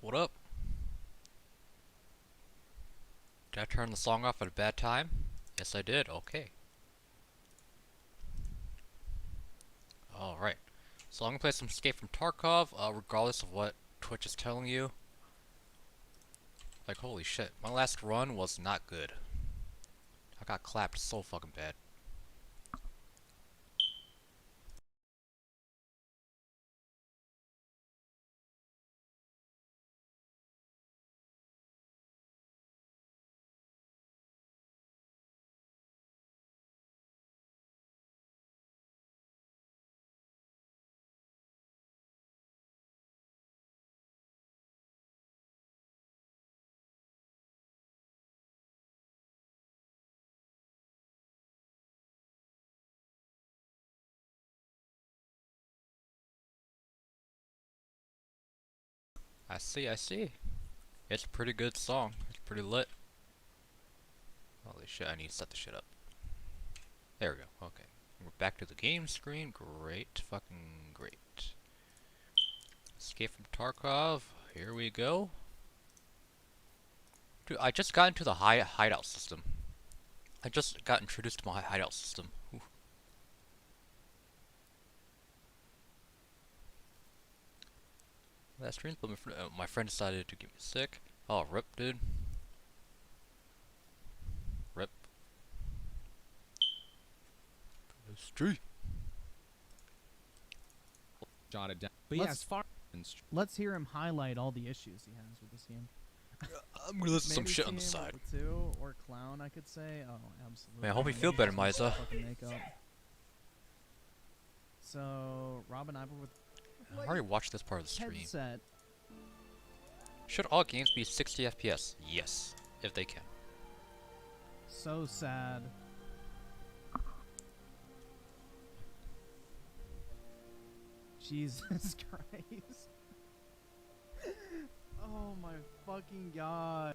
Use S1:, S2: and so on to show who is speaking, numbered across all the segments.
S1: What up? Did I turn the song off at a bad time? Yes, I did. Okay. Alright. So I'm gonna play some Escape from Tarkov, regardless of what Twitch is telling you. Like, holy shit. My last run was not good. I got clapped so fucking bad. I see, I see. It's a pretty good song. It's pretty lit. Holy shit, I need to set the shit up. There we go, okay. We're back to the game screen. Great, fucking great. Escape from Tarkov. Here we go. Dude, I just got into the hideout system. I just got introduced to my hideout system. Ooh. Last stream, but my friend decided to get me sick. Oh, rip, dude. Rip. Street.
S2: Jotted down. But yeah, as far
S3: let's hear him highlight all the issues he has with this game.
S1: I'm gonna listen to some shit on the side.
S3: Two or clown, I could say. Oh, absolutely.
S1: Man, I hope you feel better, Misa.
S3: So, Robin Ivor with.
S1: I already watched this part of the stream.
S3: Headset.
S1: Should all games be 60 FPS? Yes, if they can.
S3: So sad. Jesus Christ. Oh my fucking god.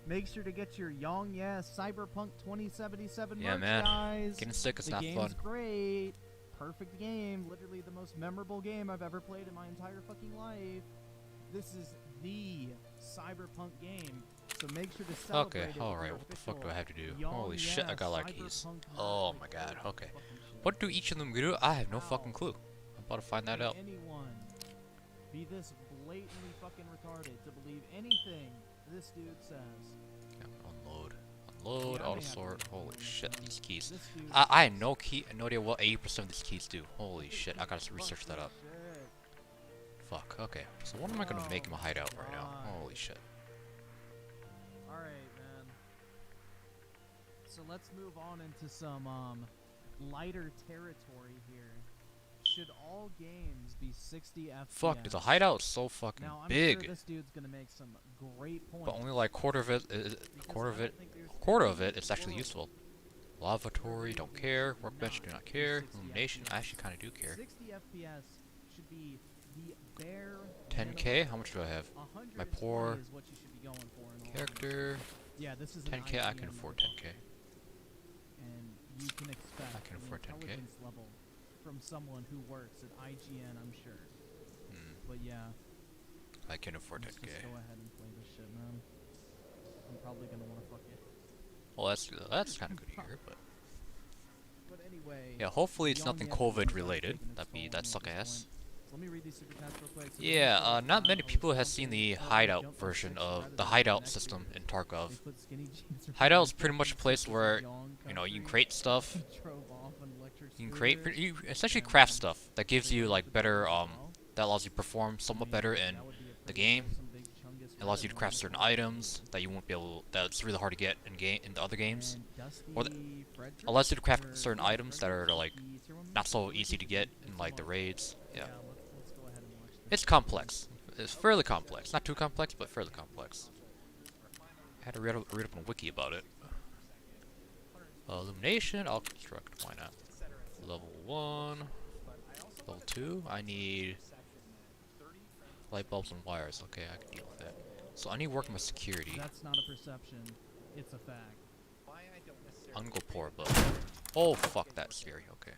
S3: Make sure to get your Young Cyberpunk 2077 merch,
S1: man.
S3: guys.
S1: Getting sick is not fun.
S3: The game's great. Perfect game. Literally the most memorable game I've ever played in my entire fucking life. This is the Cyberpunk game. So make sure to celebrate
S1: Okay, alright, what the fuck do I have to do? Holy shit, I got like keys. Oh my god, okay. What do each of them do? I have no fucking clue. I'm about to find that out.
S3: Anyone be this blatantly fucking retarded to believe anything this dude says?
S1: Yeah, unload. Unload, auto sort. Holy shit, these keys. I had no idea what 80% of these keys do. Holy shit, I gotta research that up. Fuck, okay. So what am I gonna make in my hideout right now? Holy shit.
S3: Alright, man. So let's move on into some, lighter territory here. Should all games be 60 FPS?
S1: Fuck, dude, the hideout is so fucking big.
S3: Sure this dude's gonna make some great points.
S1: But only like quarter of it is actually useful. Lavatory, don't care. Workbench, do not care. Illumination, I actually kind of do care.
S3: 60 FPS should be the bare
S1: 10k? How much do I have? My poor character.
S3: Yeah, this is
S1: 10k, I can afford 10k.
S3: And you can expect
S1: I can afford 10k.
S3: intelligence level from someone who works at IGN, I'm sure. But yeah.
S1: I can afford 10k.
S3: Let's just go ahead and play this shit, man. I'm probably gonna wanna fuck it.
S1: Well, that's kind of good to hear, but
S3: anyway,
S1: yeah, hopefully it's nothing COVID related. That'd suck ass.
S3: Let me read these super chats real quick.
S1: Yeah, not many people have seen the hideout version of the hideout system in Tarkov. Hideout is pretty much a place where, you know, you can create stuff. You essentially craft stuff that gives you like better, that allows you to perform somewhat better in the game. It allows you to craft certain items that you won't be able, that's really hard to get in the other games. Or allows you to craft certain items that are like not so easy to get in like the raids. Yeah. It's complex. It's fairly complex. Not too complex, but fairly complex. I had to read up on a wiki about it. Illumination, I'll construct. Why not? Level 1. Level 2, I need light bulbs and wires. Okay, I can deal with that. So I need to work on my security.
S3: That's not a perception. It's a fact.
S1: I'm gonna go poor, but... Oh, fuck, that's scary. Okay.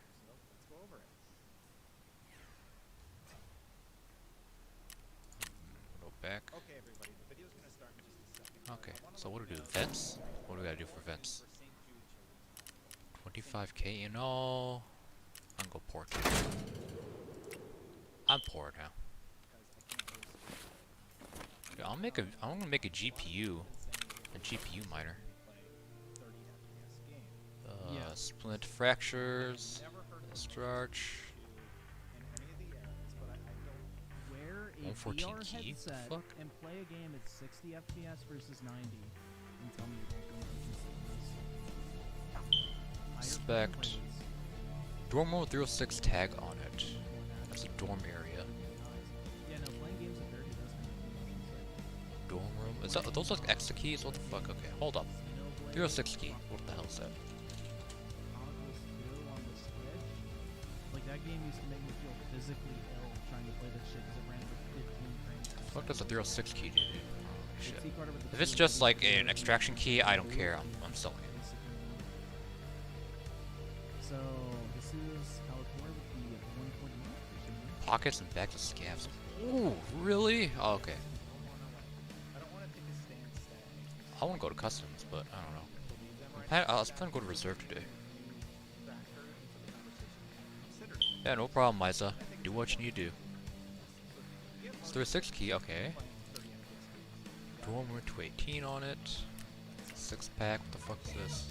S1: So what do we do? Vents? What do we gotta do for vents? 25k in all. I'm gonna go poor too. I'm poor now. Okay, I'm gonna make a GPU. A GPU miner. Splint fractures. Starch.
S3: Wear a
S1: 114
S3: VR
S1: key?
S3: headset
S1: Fuck.
S3: and play a game at 60 FPS versus 90 and tell me you won't go motion sickness. Higher frame
S1: Inspect.
S3: rates.
S1: Dorm room with 306 tag on it. That's a dorm area.
S3: Yeah, no, playing games at 30 does kind of motion sick.
S1: Dorm room. Is that, are those like extra keys? What the fuck? Okay, hold up. 306 key. What the hell is that?
S3: Toggles through on the Switch. Like, that game used to make me feel physically ill trying to play that shit because it ran like 15 frames per
S1: What does a 306 key do, dude? Oh, shit.
S3: second.
S1: If it's just like an extraction key, I don't care. I'm selling it.
S3: So, this is how it's more with the 120.
S1: Pockets and bags of scabs. Ooh, really? Oh, okay. I want to go to customs, but I don't know. I was planning to go to reserve today. Yeah, no problem, Misa. Do what you need to do. It's 306 key, okay. Dorm room 218 on it. 6-pack, what the fuck is this?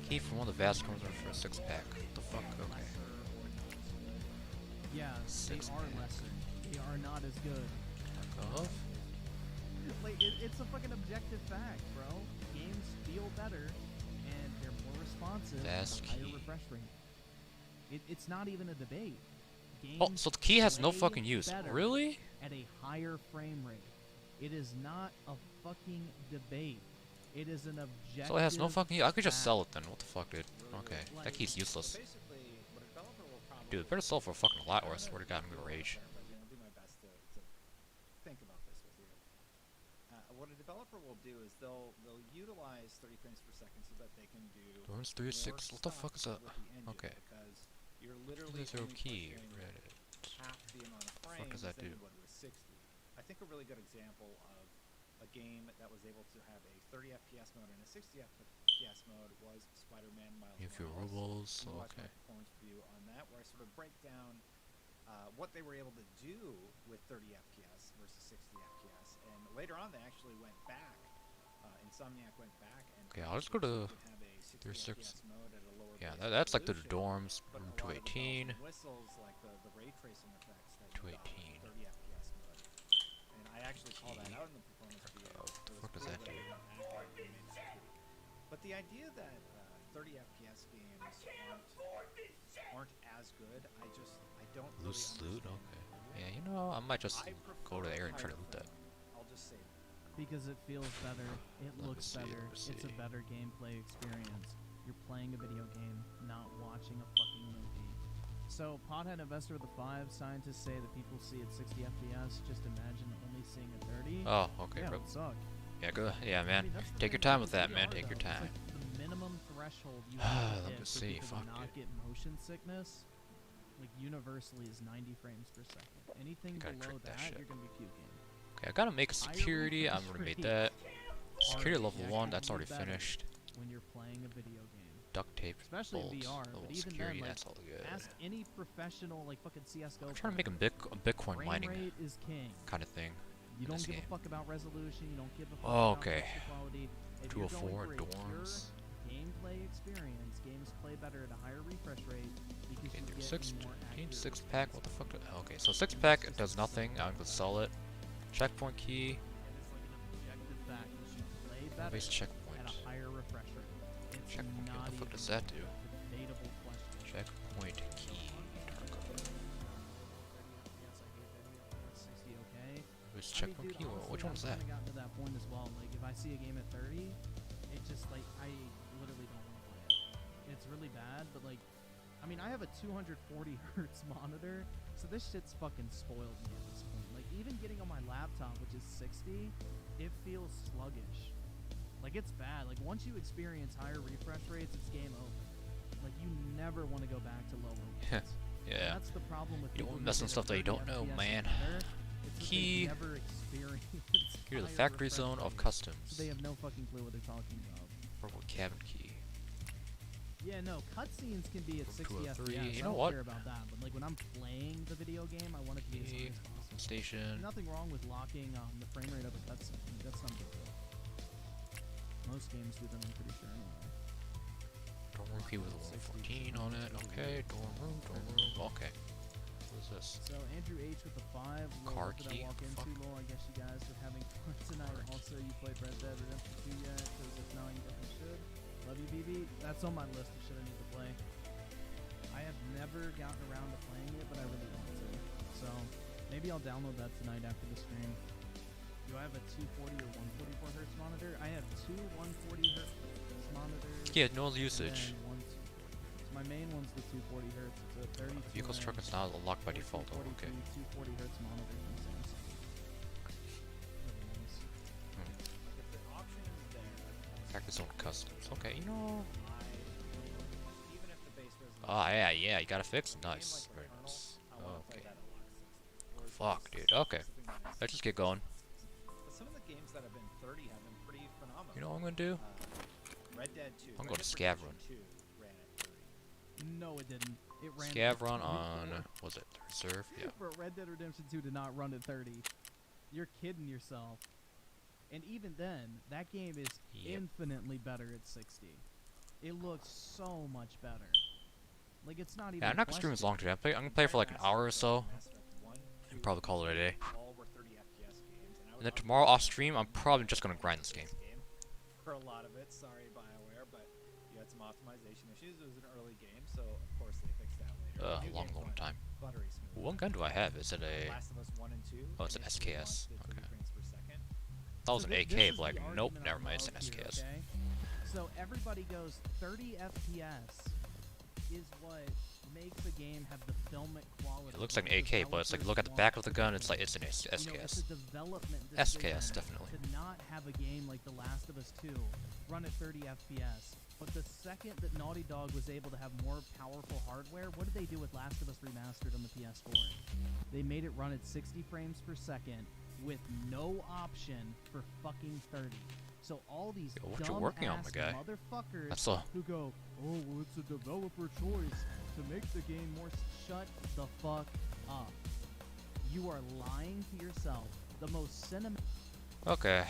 S1: Key from one of the vast rooms for a 6-pack. What the fuck? Okay.
S3: Yeah, they
S1: Six
S3: are
S1: pack.
S3: lesser. They are not as good.
S1: Of?
S3: Like, it's a fucking objective fact, bro. Games feel better, and they're more responsive
S1: Fast
S3: at a higher
S1: key.
S3: refresh rate. It's not even a debate. Games
S1: Oh, so the key has no
S3: play
S1: fucking use.
S3: better
S1: Really?
S3: At a higher frame rate. It is not a fucking debate. It is an objective.
S1: So it has no fucking use. I could just
S3: fact.
S1: sell it then. What the fuck, dude? Okay, that key's useless. Dude, better sell for a fucking lot, or I swear to God, I'm gonna rage.
S4: I'll do my best to think about this with you. What a developer will do is they'll utilize 30 frames per second so that they can do
S1: Dorms
S4: more
S1: 306. What the
S4: stuff
S1: fuck is that?
S4: with the engine,
S1: Okay.
S4: because you're literally
S1: 360
S4: only
S1: key.
S4: pushing
S1: Reddit.
S4: half the amount of
S1: fuck
S4: frames
S1: does that
S4: than
S1: do?
S4: you would with 60. I think a really good example of a game that was able to have a 30 FPS mode and a 60 FPS mode was Spider-Man Miles
S1: You have your
S4: Morales.
S1: rubles.
S4: You can watch
S1: Okay.
S4: my performance review on that, where I sort of break down what they were able to do with 30 FPS versus 60 FPS. And later on, they actually went back. Insomniac went back and
S1: Okay, I'll just go to
S4: have a 60
S1: 36.
S4: FPS mode at a lower
S1: Yeah,
S4: base
S1: that's like the
S4: resolution,
S1: dorms.
S4: but
S1: Room
S4: a lot of the bells
S1: 218.
S4: and whistles, like the ray tracing effects that you got
S1: 218.
S4: with 30 FPS mode. And I actually call that out in the performance video.
S1: Oh,
S4: It was
S1: what does
S4: cool
S1: that
S4: they
S1: do?
S4: went back and made that tweak. But the idea that 30 FPS games aren't as good, I don't really
S1: Loose loot.
S4: understand.
S1: Okay. Yeah, you know, I might just
S4: I
S1: go to the area and try
S4: prefer
S1: to loot that.
S4: higher I'll just say that.
S3: Because it feels better, it
S1: Let me
S3: looks
S1: see,
S3: better,
S1: let me
S3: it's a
S1: see.
S3: better gameplay experience. You're playing a video game, not watching a fucking movie. So, Pothead Investor with the 5, scientists say that people see at 60 FPS, just imagine only seeing at 30.
S1: Oh, okay,
S3: yeah,
S1: bro.
S3: it would suck.
S1: Yeah, go. Yeah,
S3: I
S1: man.
S3: mean, that's the
S1: Take your
S3: thing
S1: time with that,
S3: VR,
S1: man. Take your
S3: though. It's
S1: time.
S3: like the minimum threshold you have to
S1: Let me
S3: hit for
S1: see,
S3: people
S1: fuck,
S3: to not
S1: dude.
S3: get motion sickness, like universally is 90 frames per second. Anything
S1: gotta
S3: below
S1: trick that
S3: that,
S1: shit.
S3: you're gonna be puking.
S1: Okay, I gotta make a
S3: Higher
S1: security. I'm
S3: refresh
S1: gonna make
S3: rates
S1: that. Security
S3: are
S1: level 1. That's already
S3: objectively better
S1: finished.
S3: when you're playing a video game.
S1: Duct tape.
S3: Especially in
S1: bolt,
S3: VR,
S1: level
S3: but even
S1: security.
S3: then, like,
S1: That's all good.
S3: ask any professional, like fucking CS:GO.
S1: I'm trying to make a Bitcoin
S3: frame
S1: mining
S3: rate is king.
S1: kind of thing.
S3: You
S1: in
S3: don't
S1: this
S3: give
S1: game.
S3: a fuck about resolution. You don't give a fuck
S1: Oh,
S3: about
S1: okay.
S3: picture quality. If you're
S1: 204
S3: going for a
S1: dorms.
S3: pure gameplay experience, games play better at a higher refresh rate because
S1: Okay,
S3: you
S1: there's
S3: get
S1: 6
S3: more accurate
S1: 6-pack. What the fuck? Okay, so 6-pack does nothing. I'm gonna sell it. Checkpoint key.
S3: And it's like an objective fact that you play better
S1: Base
S3: at
S1: checkpoint.
S3: a higher refresh rate. It's
S1: Checkpoint key.
S3: not
S1: What the fuck
S3: even
S1: does that do?
S3: a debatable question.
S1: Checkpoint key. Target.
S3: Yes, I hate that. 60, okay.
S1: Where's
S3: I mean,
S1: checkpoint
S3: dude,
S1: key? Well,
S3: honestly,
S1: which one was
S3: I've
S1: that?
S3: kinda gotten to that point as well. Like, if I see a game at 30, it just like I literally don't want to play it. It's really bad, but like, I mean, I have a 240 hertz monitor, so this shit's fucking spoiled me at this point. Like, even getting on my laptop, which is 60, it feels sluggish. Like, it's bad. Like, once you experience higher refresh rates, it's game over. Like, you never want to go back to lower ones.
S1: Yeah.
S3: That's the problem with
S1: You don't
S3: people who
S1: mess
S3: get
S1: with stuff
S3: a
S1: that you
S3: 30
S1: don't know,
S3: FPS
S1: man.
S3: and better. It's
S1: key.
S3: Never experienced.
S1: Here to the
S3: higher
S1: factory
S3: refresh
S1: zone of
S3: rates,
S1: customs.
S3: so they have no fucking clue what they're talking about.
S1: Purple cabin key.
S3: Yeah, no, cutscenes can be at 60
S1: 203.
S3: FPS.
S1: You
S3: I
S1: know
S3: don't
S1: what?
S3: care about that, but like when I'm playing the video game, I want it to be as high as possible. There's
S1: Station.
S3: nothing wrong with locking the frame rate of a cutscene. That's not good. Most games do them, I'm pretty sure anyway.
S1: Dorm room key with a 114 on it. Okay, dorm room. Okay. What is this?
S3: So Andrew H with the 5.
S1: Car
S3: What did
S1: key?
S3: I walk into?
S1: Fuck.
S3: Lol, I guess you guys are having fun tonight.
S1: Car
S3: Also, you played Red Dead Redemption 2 yet? Because if not, you definitely should. Love you, BB. That's on my list of shit I need to play. I have never gotten around to playing it, but I really want to. So maybe I'll download that tonight after the stream. Do I have a 240 or 144 hertz monitor? I have two 140 hertz monitors.
S1: Yeah, no
S3: and
S1: usage.
S3: then one 240 hertz. My main one's the 240 hertz. It's a 32
S1: Vehicle struck is not unlocked by default. Oh, okay.
S3: 240 hertz monitor from Samsung. Really nice.
S4: If the option is there,
S1: Factory zone customs. Okay, you know.
S4: even if the base resolution
S1: Ah, yeah, you gotta fix it.
S4: game
S1: Nice.
S4: like
S1: Very
S4: Returnal,
S1: nice.
S4: I want to play
S1: Okay.
S4: that at lock 60. Or
S1: Fuck, dude. Okay.
S4: something nice.
S1: Let's just get going.
S4: But some of the games that have been 30 have been pretty phenomenal.
S1: You know what I'm gonna do?
S4: Red Dead 2.
S1: I'm
S4: Red
S1: going to
S4: Dead
S1: Scav Run.
S4: Redemption 2 ran at 30.
S3: No, it didn't. It ran.
S1: Scav
S3: at
S1: run
S3: 24.
S1: on. Was it reserve? Yeah.
S3: Bro, Red Dead Redemption 2 did not run at 30. You're kidding yourself. And even then, that game is
S1: Yep.
S3: infinitely better at 60. It looks so much better. Like, it's not even.
S1: Yeah, I'm not gonna stream as long today. I'm gonna play for like an hour or so, and probably call it a day.
S4: All were 30 FPS games, and I
S1: And
S4: would
S1: then
S4: argue
S1: tomorrow
S4: that
S1: off stream, I'm probably just gonna grind this game.
S4: For a lot of it, sorry BioWare, but you had some optimization issues. It was an early game, so of course they fixed that later. The new
S1: Long
S4: game's going
S1: time.
S4: Buttery smooth.
S1: What gun do I have? Is it a?
S4: Last of Us 1 and 2.
S1: Oh, it's an
S4: initially
S1: SKS.
S4: launched at 30
S1: Okay.
S4: frames per second.
S1: That was
S3: So
S1: an
S3: thi-
S1: AK,
S3: this is
S1: but like,
S3: the
S1: nope,
S3: argument
S1: never
S3: I
S1: mind. It's an
S3: love here,
S1: SKS.
S3: okay? So everybody goes 30 FPS is what makes a game have the filmic quality.
S1: It looks like an
S3: that
S1: AK, but it's like, look at the
S3: developers
S1: back of the
S3: want.
S1: gun. It's like it's an
S3: You know, it's
S1: SKS.
S3: a development
S1: SKS,
S3: decision
S1: definitely.
S3: to not have a game like The Last of Us 2 run at 30 FPS. But the second that Naughty Dog was able to have more powerful hardware, what did they do with Last of Us Remastered on the PS4? They made it run at 60 frames per second with no option for fucking 30. So all these
S1: Yo, what you working on, my guy?
S3: motherfuckers
S1: That's a.
S3: who go, oh, well, it's a developer choice to make the game more. Shut the fuck up. You are lying to yourself. The most cinematic.
S1: Okay.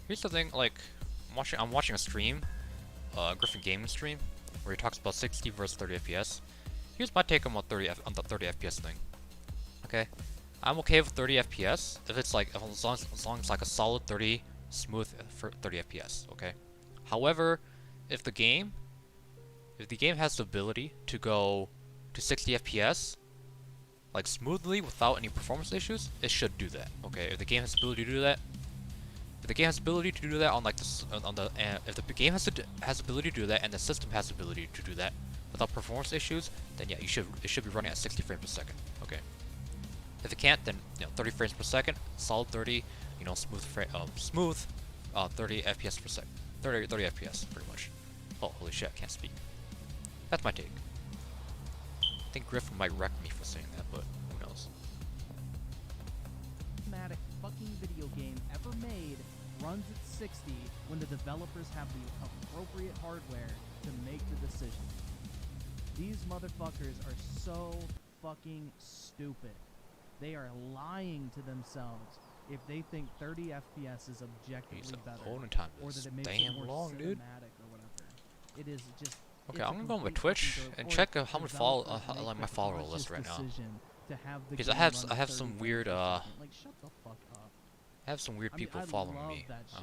S1: Here's the thing. Like, I'm watching a stream, Griffin Gaming stream, where he talks about 60 versus 30 FPS. Here's my take on the 30 FPS thing. Okay, I'm okay with 30 FPS if it's like as long as it's like a solid 30 smooth for 30 FPS. Okay. However, if the game has the ability to go to 60 FPS like smoothly without any performance issues, it should do that. Okay, if the game has the ability to do that, if the game has the ability to do that on like this if the game has the ability to do that and the system has the ability to do that without performance issues, then yeah, it should be running at 60 frames per second. Okay. If it can't, then 30 frames per second, solid 30, smooth 30 FPS per second, 30 FPS pretty much. Oh, holy shit, I can't speak. That's my take. I think Griffin might wreck me for saying that, but who knows?
S3: cinematic fucking video game ever made runs at 60 when the developers have the appropriate hardware to make the decision. These motherfuckers are so fucking stupid. They are lying to themselves if they think 30 FPS is objectively
S1: Jeez, the
S3: better,
S1: loading time
S3: or
S1: is
S3: that it makes it
S1: damn
S3: more
S1: long,
S3: cinematic
S1: dude.
S3: or whatever. It is just.
S1: Okay,
S3: it's
S1: I'm
S3: a
S1: gonna go on my
S3: complete
S1: Twitch
S3: fucking joke.
S1: and
S3: Or
S1: check
S3: the
S1: how many
S3: developers make
S1: like my
S3: the
S1: follower list
S3: conscious
S1: right now.
S3: decision to have the
S1: Because I
S3: game
S1: have
S3: run
S1: I
S3: at
S1: have
S3: 30
S1: some
S3: frames
S1: weird
S3: per second. Like, shut the fuck up.
S1: I have some weird
S3: I mean,
S1: people
S3: I
S1: following
S3: love
S1: me.
S3: that shit,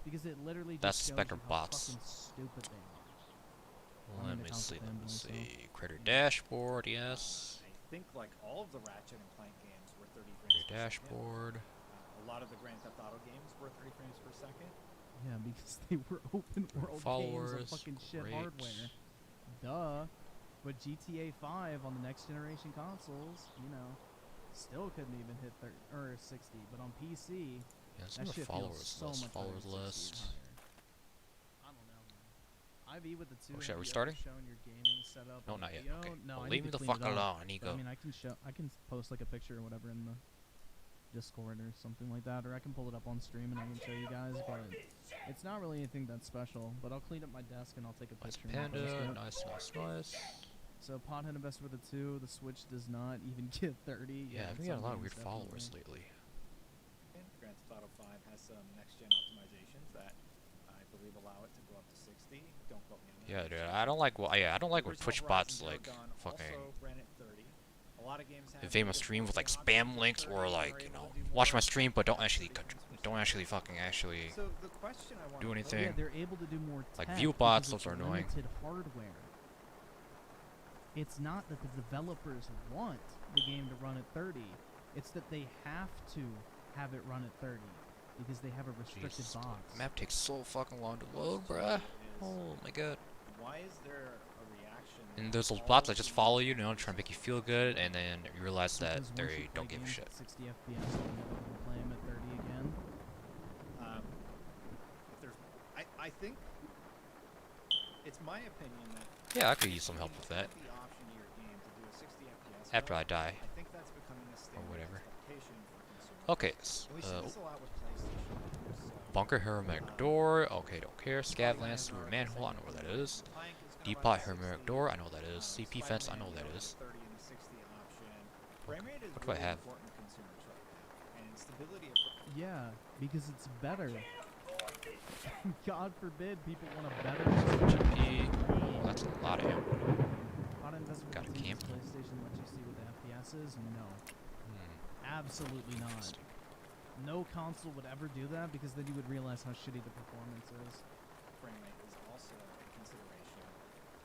S3: because it literally
S1: that's
S3: just shows
S1: Spectrum
S3: you how
S1: bots.
S3: fucking stupid they are. I'm
S1: Let
S3: into
S1: me
S3: console
S1: see. Let me
S3: fanboy, so-
S1: see. Creator dashboard, yes.
S4: I think like all of the Ratchet and Clank games were 30 frames
S1: Creator
S4: per second.
S1: dashboard.
S4: A lot of the Grand Theft Auto games were 30 frames per second.
S3: Yeah, because they were open world games
S1: Followers,
S3: on fucking shit
S1: great.
S3: hardware. Duh. But GTA 5 on the next generation consoles, still couldn't even hit 30 or 60. But on PC,
S1: Yeah,
S3: that
S1: some
S3: shit
S1: followers
S3: feels so
S1: list.
S3: much
S1: Followers
S3: better at 60
S1: list.
S3: and higher. I don't know, man. IV with the two.
S1: Oh shit, are we
S3: have you
S1: starting?
S3: ever shown your gaming setup
S1: No,
S3: on
S1: not yet.
S3: video?
S1: Okay.
S3: No,
S1: Well,
S3: I
S1: leave
S3: need
S1: me
S3: to
S1: the
S3: clean
S1: fuck
S3: it up.
S1: alone. I need to
S3: But,
S1: go.
S3: I mean, I can post like a picture or whatever in the Discord or something like that, or I can pull it up on stream and I can show you guys. But it's not really anything that special. But I'll clean up my desk and I'll take a
S1: Nice
S3: picture. And post
S1: panda.
S3: it.
S1: Nice.
S3: So Pothead invested with a 2. The Switch does not even get 30.
S1: Yeah, I've
S3: it's
S1: been getting a lot of
S3: something
S1: weird
S3: definitely.
S1: followers lately.
S4: Grand Theft Auto 5 has some next-gen optimizations that I believe allow it to go up to 60. Don't quote me on that.
S1: Yeah, dude, I don't like. Well, yeah, I don't like when
S4: Original
S1: Twitch
S4: Horizon
S1: bots
S4: Zero
S1: like
S4: Dawn
S1: fucking
S4: also ran at 30. A lot of games have
S1: invade my
S4: either
S1: stream with like
S4: forcing
S1: spam
S4: audiences
S1: links
S4: to
S1: or
S4: 30
S1: like
S4: or
S1: you
S4: able
S1: know
S4: to do
S1: watch
S4: more
S1: my stream but don't
S4: 30
S1: actually
S4: frames per
S1: don't
S4: second.
S1: actually fucking actually
S4: So the question I want
S1: do
S4: to
S1: anything.
S3: Yeah, they're able to do more
S1: Like
S3: tech
S1: view
S3: because
S1: bots,
S3: it's
S1: those are annoying.
S3: limited hardware. It's not that the developers want the game to run at 30. It's that they have to have it run at 30 because they have a restricted
S1: Jesus,
S3: box.
S1: the map takes so fucking long to load, bruh. Oh my god.
S4: Why is there a reaction?
S1: And there's those
S4: all
S1: bots that
S4: of
S1: just
S4: the
S1: follow you, try and make you feel good, and then you realize that
S3: Because once
S1: they
S3: you play
S1: don't give a
S3: games
S1: shit.
S3: at 60 FPS, you'll never gonna play them at 30 again.
S4: If there's, I think it's my opinion that
S1: Yeah, I could use some help with that.
S4: the option to your game to do a 60 FPS
S1: After I
S4: mode,
S1: die.
S4: I think that's becoming a standard
S1: whatever.
S4: expectation for consumers.
S1: Okay,
S4: And we see this a lot with PlayStation. So,
S1: Bunker Hermetic Door, okay, don't care. Scav Lance through a manhole, I know where that is.
S4: Plank is gonna
S1: Depot
S4: run at
S1: Hermetic
S4: 60,
S1: Door, I know what that is. CP Fence, I know what that
S4: Spider-Man
S1: is.
S4: 30 and the 60 option. Frame rate is
S1: What do I
S4: really
S1: have?
S4: important to consumers right now, and stability of
S3: Yeah, because it's better. God forbid people want a better
S1: GP, oh, that's a lot of him.
S3: Not investment
S1: Got a
S3: in
S1: camp.
S3: PlayStation let you see what the FPS is? No. Absolutely not.
S1: Interesting.
S3: No console would ever do that because then you would realize how shitty the performance is.
S4: frame rate is also a consideration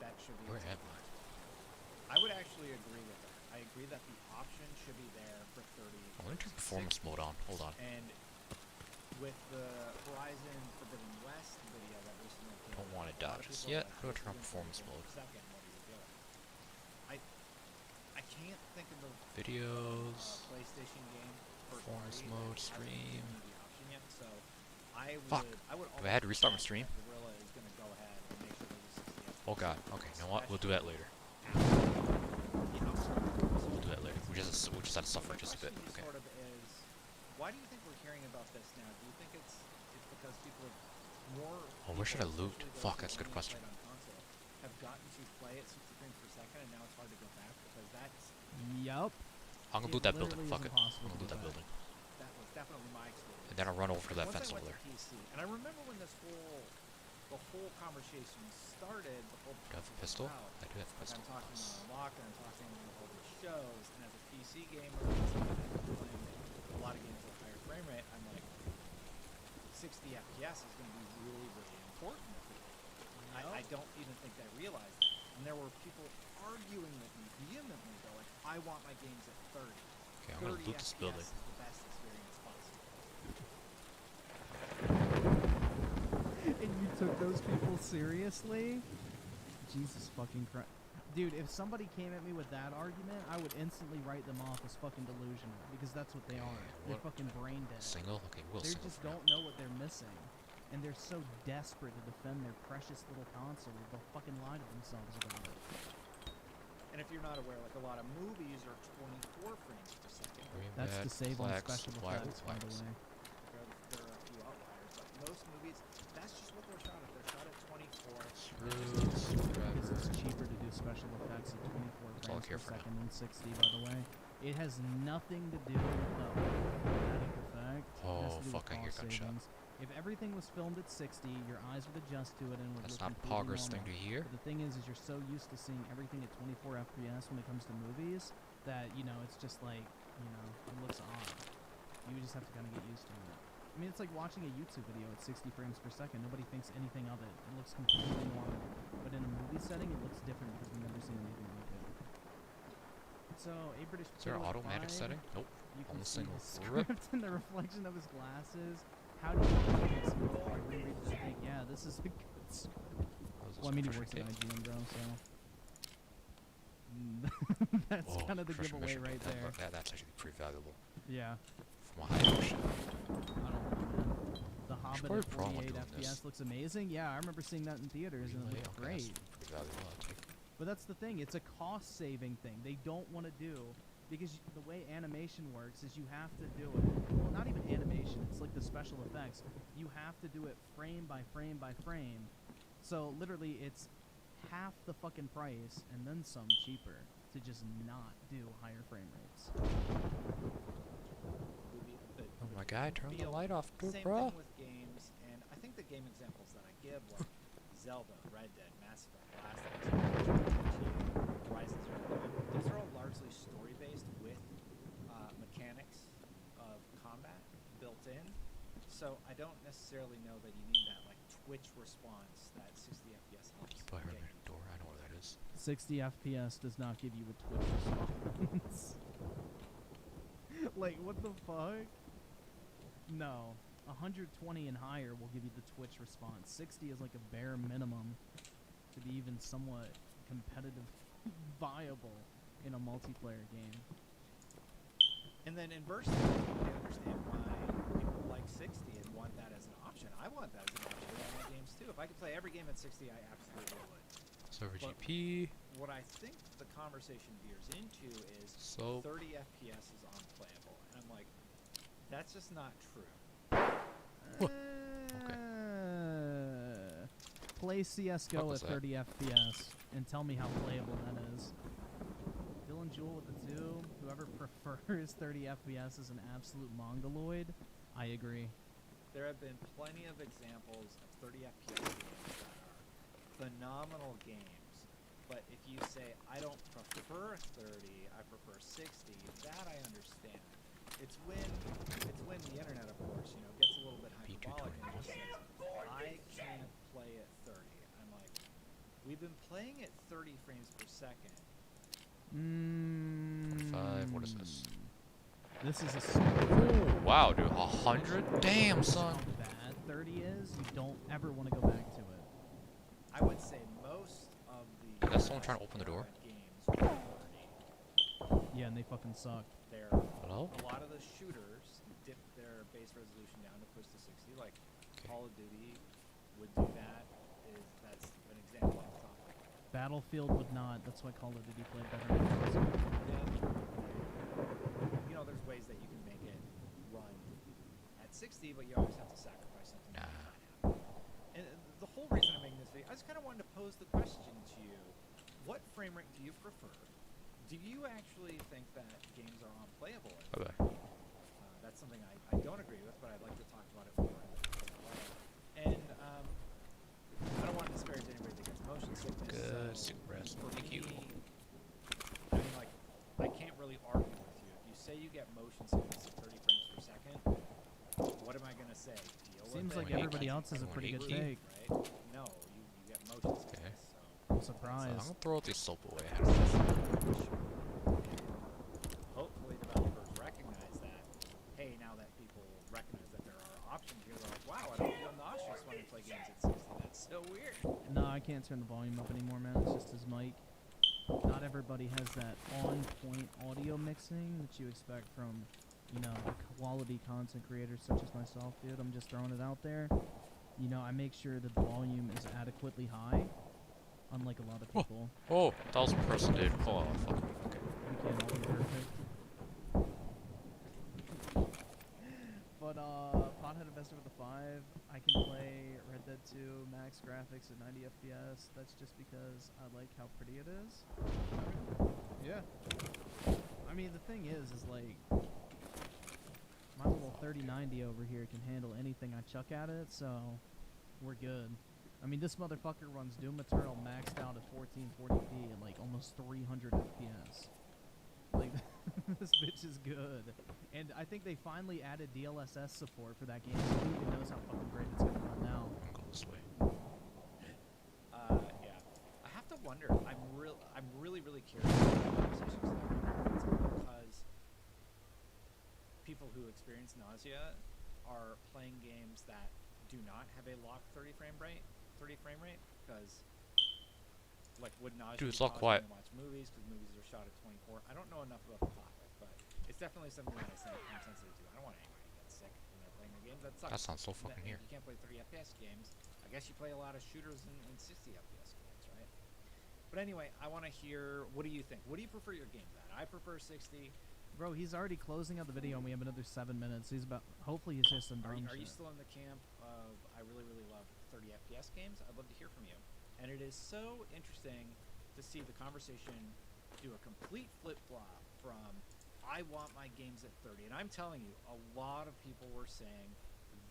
S4: that should be.
S1: Where am I?
S4: I would actually agree with that. I agree that the option should be there for 30.
S1: I want to turn
S4: versus
S1: performance
S4: 60.
S1: mode on. Hold on.
S4: And with the Horizon Forbidden West video that recently came
S1: Don't
S4: out,
S1: want to
S4: a lot of
S1: dodge this
S4: people are
S1: yet.
S4: like,
S1: Go
S4: "This
S1: turn on
S4: isn't
S1: performance
S4: 30
S1: mode.
S4: frames per second, what are you doing?" I can't think of a
S1: Videos.
S4: PlayStation game for
S1: Performance
S4: 30
S1: mode,
S4: that hasn't
S1: stream.
S4: given me the option yet, so I
S1: Fuck.
S4: would
S1: Have I had to
S4: almost
S1: restart my
S4: bet
S1: stream?
S4: that Gorilla is going to go ahead and make sure there's a 60 FPS.
S1: Oh god. Okay, you know what? We'll do that later.
S4: You know,
S1: We'll do that later. We just had to suffer
S4: my
S1: just a bit.
S4: question
S1: Okay.
S4: sort of is, why do you think we're hearing about this now? Do you think it's because people have more?
S1: Oh, where should I
S4: people,
S1: loot?
S4: especially those
S1: Fuck,
S4: who
S1: that's a good
S4: only
S1: question.
S4: played on console, have gotten to play at 60 frames per second, and now it's hard to go back because
S3: Yup.
S1: I'm gonna
S3: It
S1: loot that building.
S3: literally
S1: Fuck
S3: is
S1: it.
S3: impossible
S1: I'm gonna
S3: to
S1: loot that
S3: go
S1: building.
S4: that was definitely my experience.
S1: And then I'll run over to that
S4: Once
S1: fence
S4: I
S1: over
S4: went
S1: there.
S4: to PC, and I remember when the whole conversation started. The whole
S1: Do I have a pistol?
S4: out.
S1: I do have a
S4: Like,
S1: pistol.
S4: I'm talking
S1: Nice.
S4: on Unlocked, and I'm talking over shows, and as a PC gamer, playing a lot of games with higher frame rate, I'm like, 60 FPS is going to be really, really important. I don't even think they realized that. And there were people arguing with me vehemently, though, like, I want my games at 30.
S1: Okay, I'm gonna
S4: 30
S1: loot this
S4: FPS
S1: building.
S4: is the best experience possible.
S3: And you took those people seriously? Jesus fucking Christ. Dude, if somebody came at me with that argument, I would instantly write them off as fucking delusional. Because that's what they are. They're
S1: what-
S3: fucking brain dead.
S1: Single? Okay, we'll
S3: They
S1: single
S3: just
S1: for now.
S3: don't know what they're missing. And they're so desperate to defend their precious little console, they'll fucking lie to themselves about it.
S4: And if you're not aware, like, a lot of movies are 24 frames per second.
S1: Green
S3: That's
S1: bag,
S3: to save on
S1: flags,
S3: special
S1: flag,
S3: effects, by the
S1: flags.
S3: way.
S4: There are a few outliers, but most movies, that's just what they're shot at. They're shot at 24.
S1: Screws,
S3: Because
S1: screwdriver.
S3: it's cheaper to do special effects at 24
S1: That's all I
S3: frames
S1: care
S3: per
S1: for now.
S3: second than 60, by the way. It has nothing to do with the automatic effect. It has
S1: Oh,
S3: to do
S1: fuck,
S3: with
S1: I hear
S3: cost
S1: gunshot.
S3: savings. If everything was filmed at 60, your eyes would adjust to it and would
S1: That's
S3: look
S1: not a
S3: completely
S1: progress thing
S3: normal.
S1: to hear.
S3: But the thing is you're so used to seeing everything at 24 FPS when it comes to movies that, you know, it's just like, you know, it looks odd. You just have to kind of get used to it. I mean, it's like watching a YouTube video at 60 frames per second. Nobody thinks anything of it. It looks completely normal. But in a movie setting, it looks different because we've never seen anything like it. So, a British
S1: Is there an
S3: potato
S1: automatic
S3: fried,
S1: setting? Nope.
S3: You
S1: On
S3: can
S1: the
S3: see
S1: single.
S3: the
S1: Rip.
S3: script and the reflection of his glasses. How do you think this before I reread the thing? Yeah, this is a good script.
S1: What is this,
S3: Well, I mean, he
S1: Patricia
S3: works at
S1: Cake?
S3: IGN, bro, so. That's
S1: Oh,
S3: kind of the
S1: Patricia
S3: giveaway
S1: Mission
S3: right
S1: Cake,
S3: there.
S1: that's actually pretty valuable.
S3: Yeah.
S1: From a high ocean.
S3: I don't know, man. The Hobbit
S1: probably
S3: at
S1: pro on
S3: 48
S1: doing
S3: FPS
S1: this.
S3: looks amazing. Yeah, I remember seeing that in theaters and it
S1: Relay?
S3: looked
S1: Okay, that's
S3: great.
S1: pretty valuable. I'll take.
S3: But that's the thing. It's a cost-saving thing. They don't want to do because the way animation works is you have to do it. Well, not even animation. It's like the special effects. You have to do it frame by frame by frame. So literally, it's half the fucking price and then some cheaper to just not do higher frame rates.
S1: Oh my god, turn the
S4: feel
S1: light off, dude,
S4: Same
S1: bro.
S4: thing with games, and I think the game examples that I give, like Zelda, Red Dead, Mass Effect, Last of Us, Horizon Zero Dawn, those are all largely story-based with mechanics of combat built in. So I don't necessarily know that you need that like Twitch response that 60 FPS helps.
S1: But I heard
S4: get
S1: a door. I know where that is.
S3: 60 FPS does not give you a Twitch response. Like, what the fuck? No. 120 and higher will give you the Twitch response. 60 is like a bare minimum to be even somewhat competitive viable in a multiplayer game.
S4: And then inversely, I understand why people like 60 and want that as an option. I want that as an option in my games too. If I could play every game at 60, I absolutely would.
S1: Server
S4: But
S1: GP.
S4: what I think the conversation veers into is
S1: So
S4: 30 FPS is unplayable. And I'm like, that's just not true.
S1: Okay.
S3: Play CSGO
S1: was
S3: at
S1: that?
S3: 30 FPS and tell me how playable that is. Dylan Jewel with the 2. Whoever prefers 30 FPS is an absolute mongoloid. I agree.
S4: There have been plenty of examples of 30 FPS games that are phenomenal games. But if you say, I don't prefer 30, I prefer 60, that I understand. It's when the internet, of course, you know, gets a little bit hyperbolic and just says, I can't play at 30. I'm like, we've been playing at 30 frames per second.
S1: 5. What is this?
S3: This is a
S1: Oh, wow, dude. 100? Damn, son.
S3: how bad 30 is. You don't ever want to go back to it.
S4: I would say most of the
S1: That's someone trying to open the door?
S4: games are 30.
S3: Yeah, and they fucking suck.
S4: They're
S1: Hello?
S4: a lot of the shooters dip their base resolution down to push to 60. Like
S1: Okay.
S4: Call of Duty would do that. That's an example I'm talking about.
S3: Battlefield would not. That's why Call of Duty played better than Warzone.
S4: And, you know, there's ways that you can make it run at 60, but you always have to sacrifice something. to make that happen. And the whole reason I'm making this video, I just kind of wanted to pose the question to you: what frame rate do you prefer? Do you actually think that games are unplayable?
S1: Bye-bye.
S4: That's something I don't agree with, but I'd like to talk about it more. And I don't want to disparage anybody that gets motion sickness.
S1: Good.
S4: So
S1: Sick rest.
S4: for
S1: Thank you.
S4: me, I mean, like, I can't really argue with you. If you say you get motion sickness at 30 frames per second, what am I gonna say? Deal
S3: Seems
S4: with
S3: like
S4: it?
S3: everybody else has a pretty good take.
S4: Right? No, you get motion
S1: Okay.
S4: sickness. So
S3: I'm
S1: So I'm
S3: surprised.
S1: gonna throw this soap away.
S4: hopefully developers recognize that. Hey, now that people recognize that there are options here, they're like, wow, I don't feel nauseous when I play games at 60. That's so weird.
S3: No, I can't turn the volume up anymore, man. It's just his mic. Not everybody has that on-point audio mixing that you expect from, you know, quality content creators such as myself, dude. I'm just throwing it out there. You know, I make sure the volume is adequately high, unlike a lot of people.
S1: Oh, that was a person, dude. Oh, fuck. Okay.
S3: We can't all be perfect. But, Pothead Investor with a 5. I can play Red Dead 2 max graphics at 90 FPS. That's just because I like how pretty it is. Yeah. I mean, the thing is like, my little 3090 over here can handle anything I chuck at it, so we're good. I mean, this motherfucker runs Doom Eternal maxed out at 1440p and like almost 300 FPS. Like, this bitch is good. And I think they finally added DLSS support for that game, so who even knows how fucking great it's gonna run now.
S1: I'm going this way.
S4: Yeah. I have to wonder. I'm really curious about the conversations that are going on because people who experience nausea are playing games that do not have a locked 30 frame rate. Because, like, would nausea
S1: Dude, it's
S4: be
S1: all
S4: causing
S1: quiet.
S4: you to watch movies because movies are shot at 24? I don't know enough about the topic, but it's definitely something that I'm sensitive to. I don't want anybody to get sick when they're playing their games. That sucks.
S1: That sounds so
S4: And
S1: fucking
S4: if
S1: weird.
S4: you can't play 30 FPS games, I guess you play a lot of shooters and 60 FPS games, right? But anyway, I want to hear, what do you think? What do you prefer your games at? I prefer 60.
S3: Bro, he's already closing out the video, and we have another 7 minutes. He's about. Hopefully, he's just some dumb
S4: Are you
S3: shit.
S4: still in the camp of I really, really love 30 FPS games? I'd love to hear from you. And it is so interesting to see the conversation do a complete flip-flop from I want my games at 30. And I'm telling you, a lot of people were saying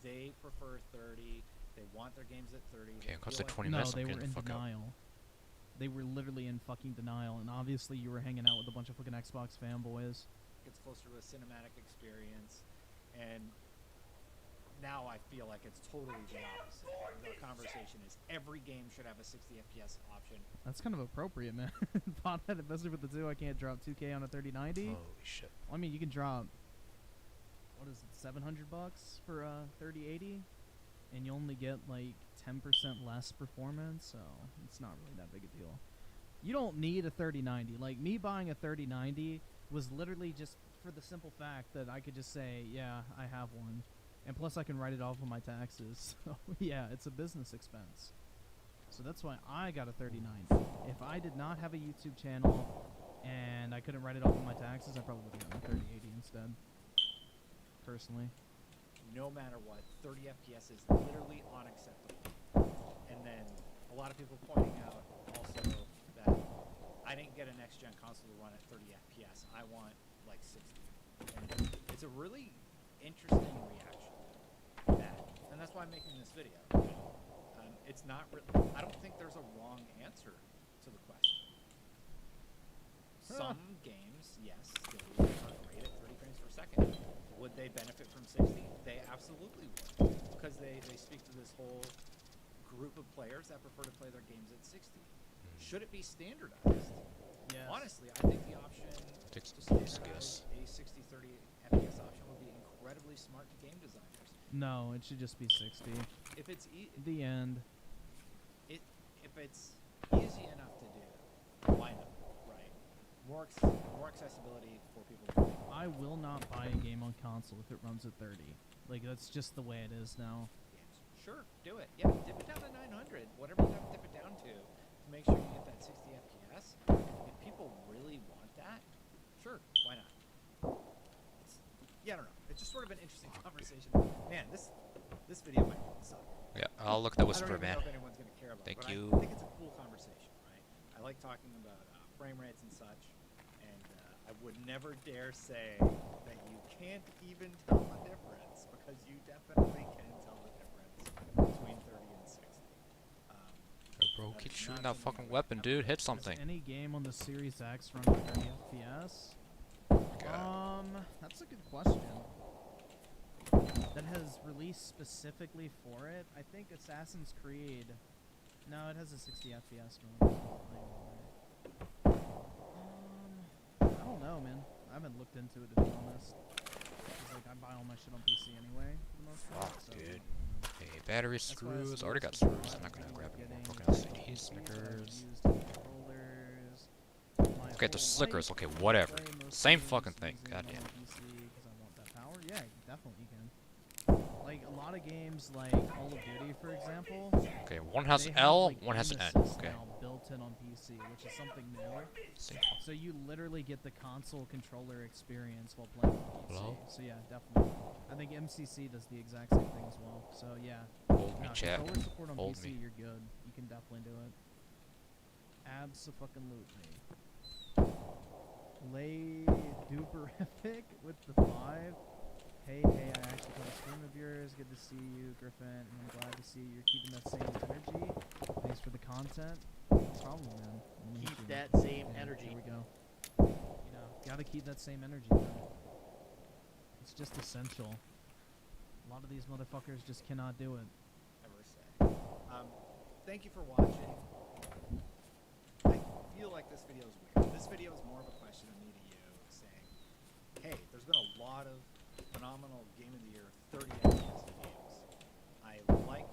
S4: they prefer 30. They want their games at 30.
S1: Okay,
S4: They
S1: because
S4: feel
S1: of
S4: like
S1: 20
S3: No,
S1: minutes, I'm
S3: they were
S1: getting
S3: in
S1: the fuck out.
S3: denial. They were literally in fucking denial, and obviously you were hanging out with a bunch of fucking Xbox fanboys.
S4: it's closer to a cinematic experience. And now I feel like it's totally the opposite. The conversation is every game should have a 60 FPS option.
S3: That's kind of appropriate, man. Pothead, especially with the 2, I can't drop 2K on a 3090.
S1: Holy shit.
S3: I mean, you can drop, what is it, $700 for a 3080, and you only get like 10% less performance, so it's not really that big a deal. You don't need a 3090. Like, me buying a 3090 was literally just for the simple fact that I could just say, yeah, I have one. And plus I can write it off on my taxes. So yeah, it's a business expense. So that's why I got a 3090. If I did not have a YouTube channel and I couldn't write it off on my taxes, I probably would have gotten a 3080 instead. Personally.
S4: No matter what, 30 FPS is literally unacceptable. And then a lot of people pointing out also that I didn't get a next-gen console to run at 30 FPS. I want like 60. And it's a really interesting reaction to that. And that's why I'm making this video. It's not really, I don't think there's a wrong answer to the question. Some games, yes, still are great at 30 frames per second. Would they benefit from 60? They absolutely would. Because they speak to this whole group of players that prefer to play their games at 60. Should it be standardized?
S3: Yes.
S4: Honestly, I think the option to standardize a 60-30 FPS option would be incredibly smart to game designers.
S3: No, it should just be 60.
S4: If it's
S3: The end.
S4: if it's easy enough to do, why not? Right? More accessibility for people. To play
S3: I will not buy a game on console if it runs at 30. Like, that's just the way it is now.
S4: games. Sure, do it. Yeah, dip it down to 900. Whatever you have to dip it down to make sure you get that 60 FPS. If people really want that, sure, why not? Yeah, I don't know. It's just sort of an interesting conversation. Man, this video might suck.
S1: Yeah, I'll look at that
S4: I
S1: whisper,
S4: don't even
S1: man.
S4: know if anyone's going to care about
S1: Thank
S4: it. But
S1: you.
S4: I think it's a cool conversation, right? I like talking about frame rates and such, and I would never dare say that you can't even tell the difference, because you definitely can tell the difference between 30 and 60.
S1: Bro,
S4: That
S1: keep
S4: is
S1: shooting
S4: not
S1: that
S4: something
S1: fucking
S4: I would
S1: weapon,
S4: ever
S1: dude. Hit
S3: Does
S1: something.
S3: any game on the Series X run at 30 FPS? That's a good question. That has released specifically for it. I think Assassin's Creed. No, it has a 60 FPS mode. I don't know, man. I haven't looked into it, to be honest. 'Cause, like, I buy all my shit on PC anyway, for the most part.
S1: Fuck,
S3: So
S1: dude. Hey, battery
S3: that's why I
S1: screws. Already got
S3: suggested
S1: screws. I'm not gonna
S3: getting
S1: grab any more
S3: the
S1: fucking LCD
S3: PCs that I've
S1: Snickers.
S3: used controllers my
S1: Okay, the
S3: whole
S1: slickers.
S3: life.
S1: Okay,
S3: I
S1: whatever.
S3: play most
S1: Same
S3: games
S1: fucking thing.
S3: using
S1: Goddamn.
S3: my PC 'cause I want that power. Yeah, definitely you can. Like a lot of games, like Call of Duty, for example.
S1: Okay, one has
S3: they
S1: an
S3: have,
S1: L,
S3: like,
S1: one has an
S3: aim
S1: N.
S3: assist
S1: Okay.
S3: now built in on PC, which is something new.
S1: Same.
S3: So you literally get the console controller experience while playing on PC.
S1: Hello?
S3: So yeah, definitely. I think MCC does the exact same thing as well. So yeah.
S1: Hold me,
S3: No,
S1: chat.
S3: controller support on
S1: Hold
S3: PC,
S1: me.
S3: you're good. You can definitely do it. Abso-fucking-lutely. Lay duperific with the 5. Hey, I actually caught a stream of yours. Good to see you, Griffin. And I'm glad to see you're keeping that same energy. Thanks for the content. No problem, man. I'm gonna hit
S5: Keep
S3: you.
S5: that same
S3: Yeah,
S5: energy.
S3: There we go. You know, gotta keep that same energy, man. It's just essential. A lot of these motherfuckers just cannot do it.
S4: Ever say. Thank you for watching. I feel like this video is weird. This video is more of a question of me to you, saying, hey, there's been a lot of phenomenal Game of the Year 30 FPS games. I like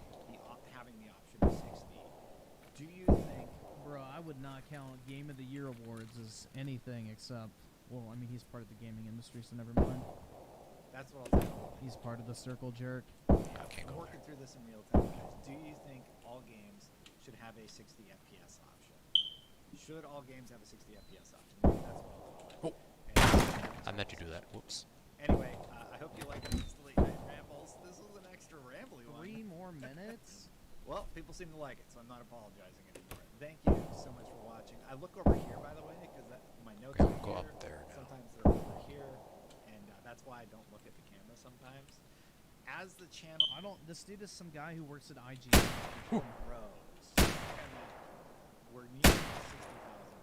S4: having the option of 60. Do you think...
S3: Bro, I would not count Game of the Year awards as anything except, well, I mean, he's part of the gaming industry, so never mind.
S4: That's what I'll tell you.
S3: He's part of the circle jerk.
S1: I can't
S4: I'm
S1: go
S4: working through this in real time, guys. Do you think all games should have a 60 FPS option? Should all games have a 60 FPS option? That's what I'll call it.
S1: I meant to do that. Whoops.
S4: Anyway, I hope you liked these late night rambles. This was an extra rambly one.
S3: 3 more minutes?
S4: Well, people seem to like it, so I'm not apologizing anymore. Thank you so much for watching. I look over here, by the way, because my notes
S1: Okay,
S4: are
S1: we'll go
S4: here.
S1: up there now.
S4: Sometimes they're over here, and that's why I don't look at the camera sometimes. As the channel
S3: I don't. This dude is some guy who works at IG.
S4: grows, we're near 60,000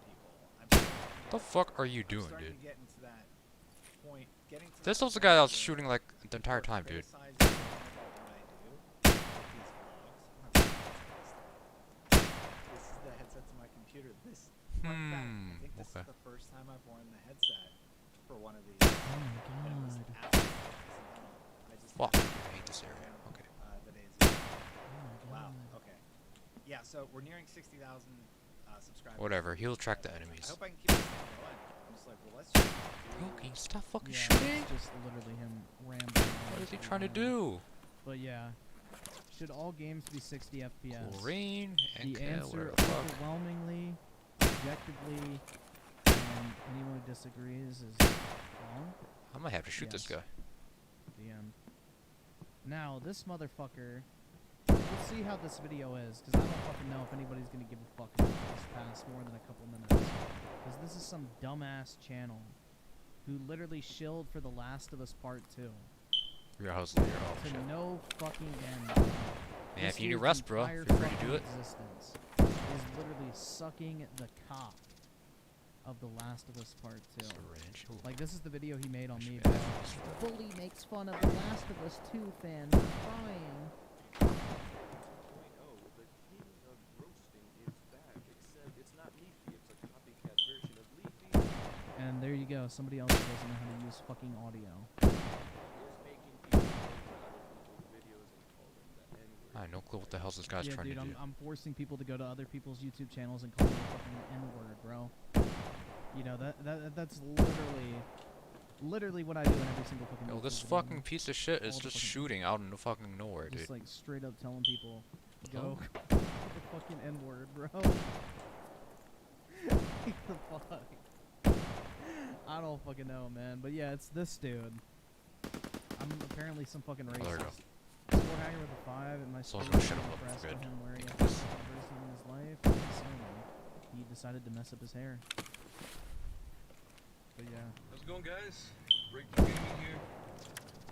S4: people.
S1: The fuck are you doing,
S4: starting
S1: dude?
S4: to get into that point. Getting to
S1: This
S4: that
S1: was the guy that was
S4: point
S1: shooting
S4: where
S1: like the entire time, dude.
S4: criticizing about what I do with these vlogs. This is the headset to my computer. This fun fact, I think this
S1: okay.
S4: is the first time I've worn the headset for one of these.
S3: Oh
S4: And it was
S3: my god.
S4: absolutely accidental. I just
S1: Fuck,
S4: happened
S1: I hate this area.
S4: to
S1: Okay.
S4: the days
S3: Oh my
S4: Wow.
S3: god.
S4: Okay. Yeah. So we're nearing 60,000 subscribers.
S1: Whatever, he'll track the
S4: I
S1: enemies.
S4: hope I can keep this thing going. I'm just like, well, let's just
S1: Bro, can you stop fucking
S3: Yeah,
S1: shooting?
S3: it's just literally him rambling.
S1: What is he trying to do?
S3: But yeah, should all games be 60 FPS?
S1: Green and
S3: The answer,
S1: whatever the fuck.
S3: overwhelmingly, objectively, and anyone who disagrees is wrong.
S1: I might have to shoot this
S3: Yes.
S1: guy.
S3: The end. Now, this motherfucker. We'll see how this video is, because I don't fucking know if anybody's gonna give a fuck about this past more than a couple minutes. Because this is some dumbass channel who literally shilled for The Last of Us Part 2
S1: Your house later. Oh
S3: to
S1: shit.
S3: no fucking end.
S1: Man,
S3: This
S1: if you need
S3: dude's
S1: rest, bro,
S3: entire
S1: feel free to
S3: fucking
S1: do it.
S3: existence is literally sucking the cock of The Last of Us Part 2.
S1: Syringe. Ooh.
S3: Like, this is the video he made on
S1: I
S3: me.
S1: should
S3: About,
S1: add this for that.
S3: Bully makes fun of The Last of Us 2 fans for crying.
S5: The king of roasting is back, except it's not Leafy, it's a copycat version of Leafy.
S3: And there you go. Somebody else who doesn't know how to use fucking audio.
S5: Is making people go to other people's videos and call them the N-word.
S1: I have no clue what the hell's this guy's
S3: Yeah,
S1: trying
S3: dude,
S1: to do.
S3: I'm forcing people to go to other people's YouTube channels and call me a fucking N-word, bro. You know, that's literally what I do in every single fucking
S1: Yo,
S3: YouTube
S1: this
S3: video,
S1: fucking
S3: man.
S1: piece of shit is
S3: All the
S1: just
S3: fucking-
S1: shooting out in the fucking nowhere, dude.
S3: Just like straight up telling people, go
S1: Oh.
S3: the fucking N-word, bro. What the fuck? I don't fucking know, man. But yeah, it's this dude. I'm apparently some fucking racist.
S1: Oh, there we go.
S3: Sport hacker with a 5, and my
S1: So I was
S3: spirit
S1: gonna
S3: is
S1: shut him up for
S3: impressed by
S1: good.
S3: him wearing a
S1: Because-
S3: fucking person in his life. And so he decided to mess up his hair. But yeah.
S5: How's it going, guys? Breakthrough Gaming here.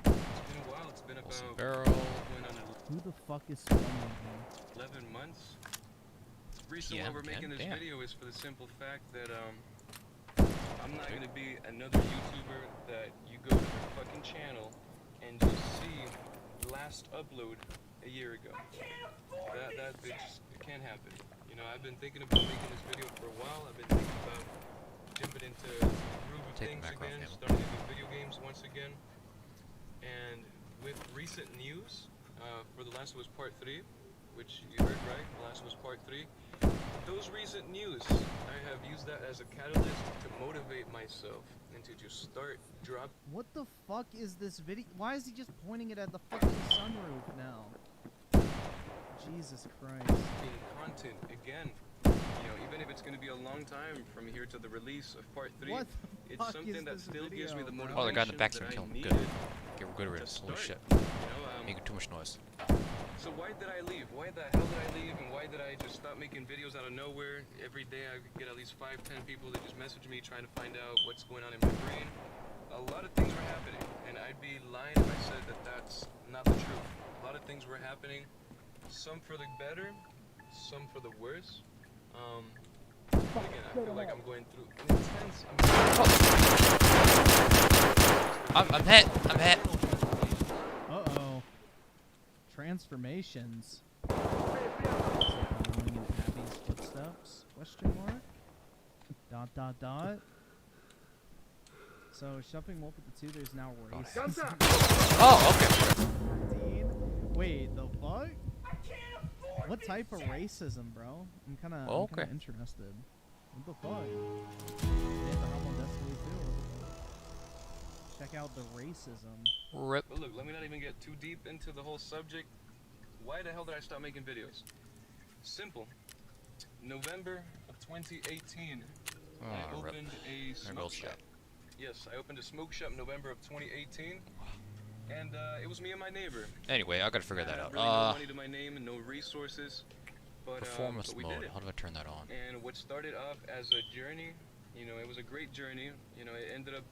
S5: It's been a while, it's been
S1: Awesome
S5: about
S1: barrel.
S5: going on
S3: Who the fuck is filming me?
S5: 11 months. The reason
S1: Yeah,
S5: why we're
S1: man,
S5: making this
S1: damn.
S5: video is for the simple fact that I'm not gonna be another YouTuber that you go to their fucking channel and you see last upload a year ago. It can't happen. You know, I've been thinking about making this video for a while. I've been thinking about jumping into the groove of
S1: Take the
S5: things
S1: macro off,
S5: again,
S1: yeah.
S5: starting to do video games once again. And with recent news for The Last of Us Part 3, which you heard right, The Last of Us Part 3, those recent news, I have used that as a catalyst to motivate myself and to just start dropping
S3: What the fuck is this video? Why is he just pointing it at the fucking sunroof now? Jesus Christ.
S5: content again. You know, even if it's going to be a long time from here to the release of Part 3,
S3: What the
S5: it's
S3: fuck
S5: something
S3: is
S5: that
S3: this
S5: still gives me
S3: video,
S5: the
S3: bro?
S5: motivation
S1: Oh, the guy in the back's
S5: that
S1: gonna
S5: I
S1: kill him.
S5: needed
S1: Good. Get good
S5: to
S1: riddance. Holy
S5: start.
S1: shit.
S5: You know,
S1: Making too much noise.
S5: so why did I leave? Why the hell did I leave? And why did I just stop making videos out of nowhere? Every day I could get at least 5, 10 people that just message me trying to find out what's going on in my brain. A lot of things were happening, and I'd be lying if I said that that's not the truth. A lot of things were happening, some for the better, some for the worse. But again, I feel like I'm going through an intense.
S1: I'm hit. I'm hit.
S3: Uh-oh. Transformations. Following in Pappy's footsteps? Question mark? Dot dot dot. So shuffling wolf with the 2, there's now race.
S1: Oh, okay.
S3: 13? Wait, the fuck? What type of racism, bro? I'm kinda
S1: Okay.
S3: interested. What the fuck? Yeah, but I'm on Destiny too. Check out the racism.
S1: Rip.
S5: But look, let me not even get too deep into the whole subject. Why the hell did I stop making videos? Simple. November of 2018. I
S1: Oh, rip.
S5: opened a
S1: There
S5: smoke
S1: goes
S5: shop.
S1: that.
S5: Yes, I opened a smoke shop in November of 2018, and it was me and my neighbor.
S1: Anyway, I gotta figure
S5: I
S1: that
S5: had
S1: out.
S5: really no money to my name and no resources, but
S1: Performance
S5: we did
S1: mode.
S5: it.
S1: How do I turn that on?
S5: And what started off as a journey, it was a great journey. It ended up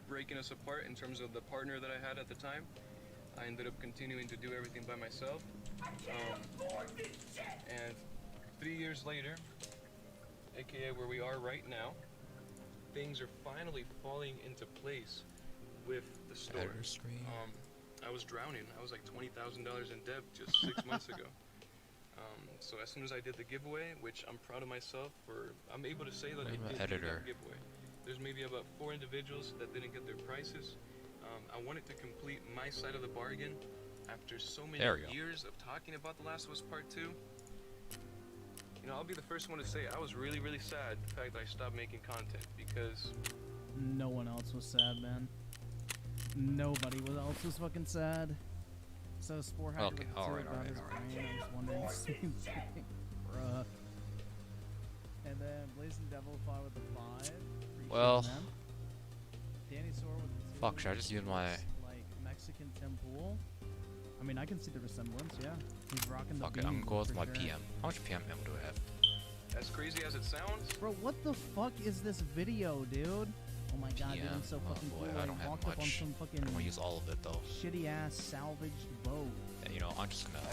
S5: breaking us apart in terms of the partner that I had at the time. I ended up continuing to do everything by myself. And 3 years later, aka where we are right now, things are finally falling into place with the store.
S1: Editor screen.
S5: I was drowning. I was like $20,000 in debt just 6 months ago. So as soon as I did the giveaway, which I'm proud of myself for, I'm able to say that I
S1: I'm an
S5: did do
S1: editor.
S5: that giveaway. There's maybe about 4 individuals that didn't get their prices. I wanted to complete my side of the bargain after so many
S1: There we go.
S5: years of talking about The Last of Us Part 2. I'll be the first one to say I was really, really sad the fact that I stopped making content because
S3: No one else was sad, man. Nobody else was fucking sad. So Spore had
S1: Okay, alright.
S3: I was wondering the same thing. Bruh. And then Blazing Devil fought with the 5. Appreciate
S1: Well,
S3: them. Danny Sore with the 2.
S1: fuck, should I just use my...
S3: Like Mexican Tim Pool? I mean, I can see the resemblance, yeah. He's rocking the
S1: Fuck it, I'm
S3: beanie
S1: gonna go with
S3: for
S1: my
S3: sure.
S1: PM. How much PM ammo do I have?
S5: as crazy as it sounds,
S3: Bro, what the fuck is this video, dude? Oh my god, dude, I'm
S1: PM?
S3: so
S1: Oh
S3: fucking
S1: boy,
S3: cool.
S1: I don't have
S3: walked up on
S1: much.
S3: some
S1: I
S3: fucking
S1: don't wanna use all of it though.
S3: shitty ass salvaged boat.
S1: Yeah, I'm just gonna...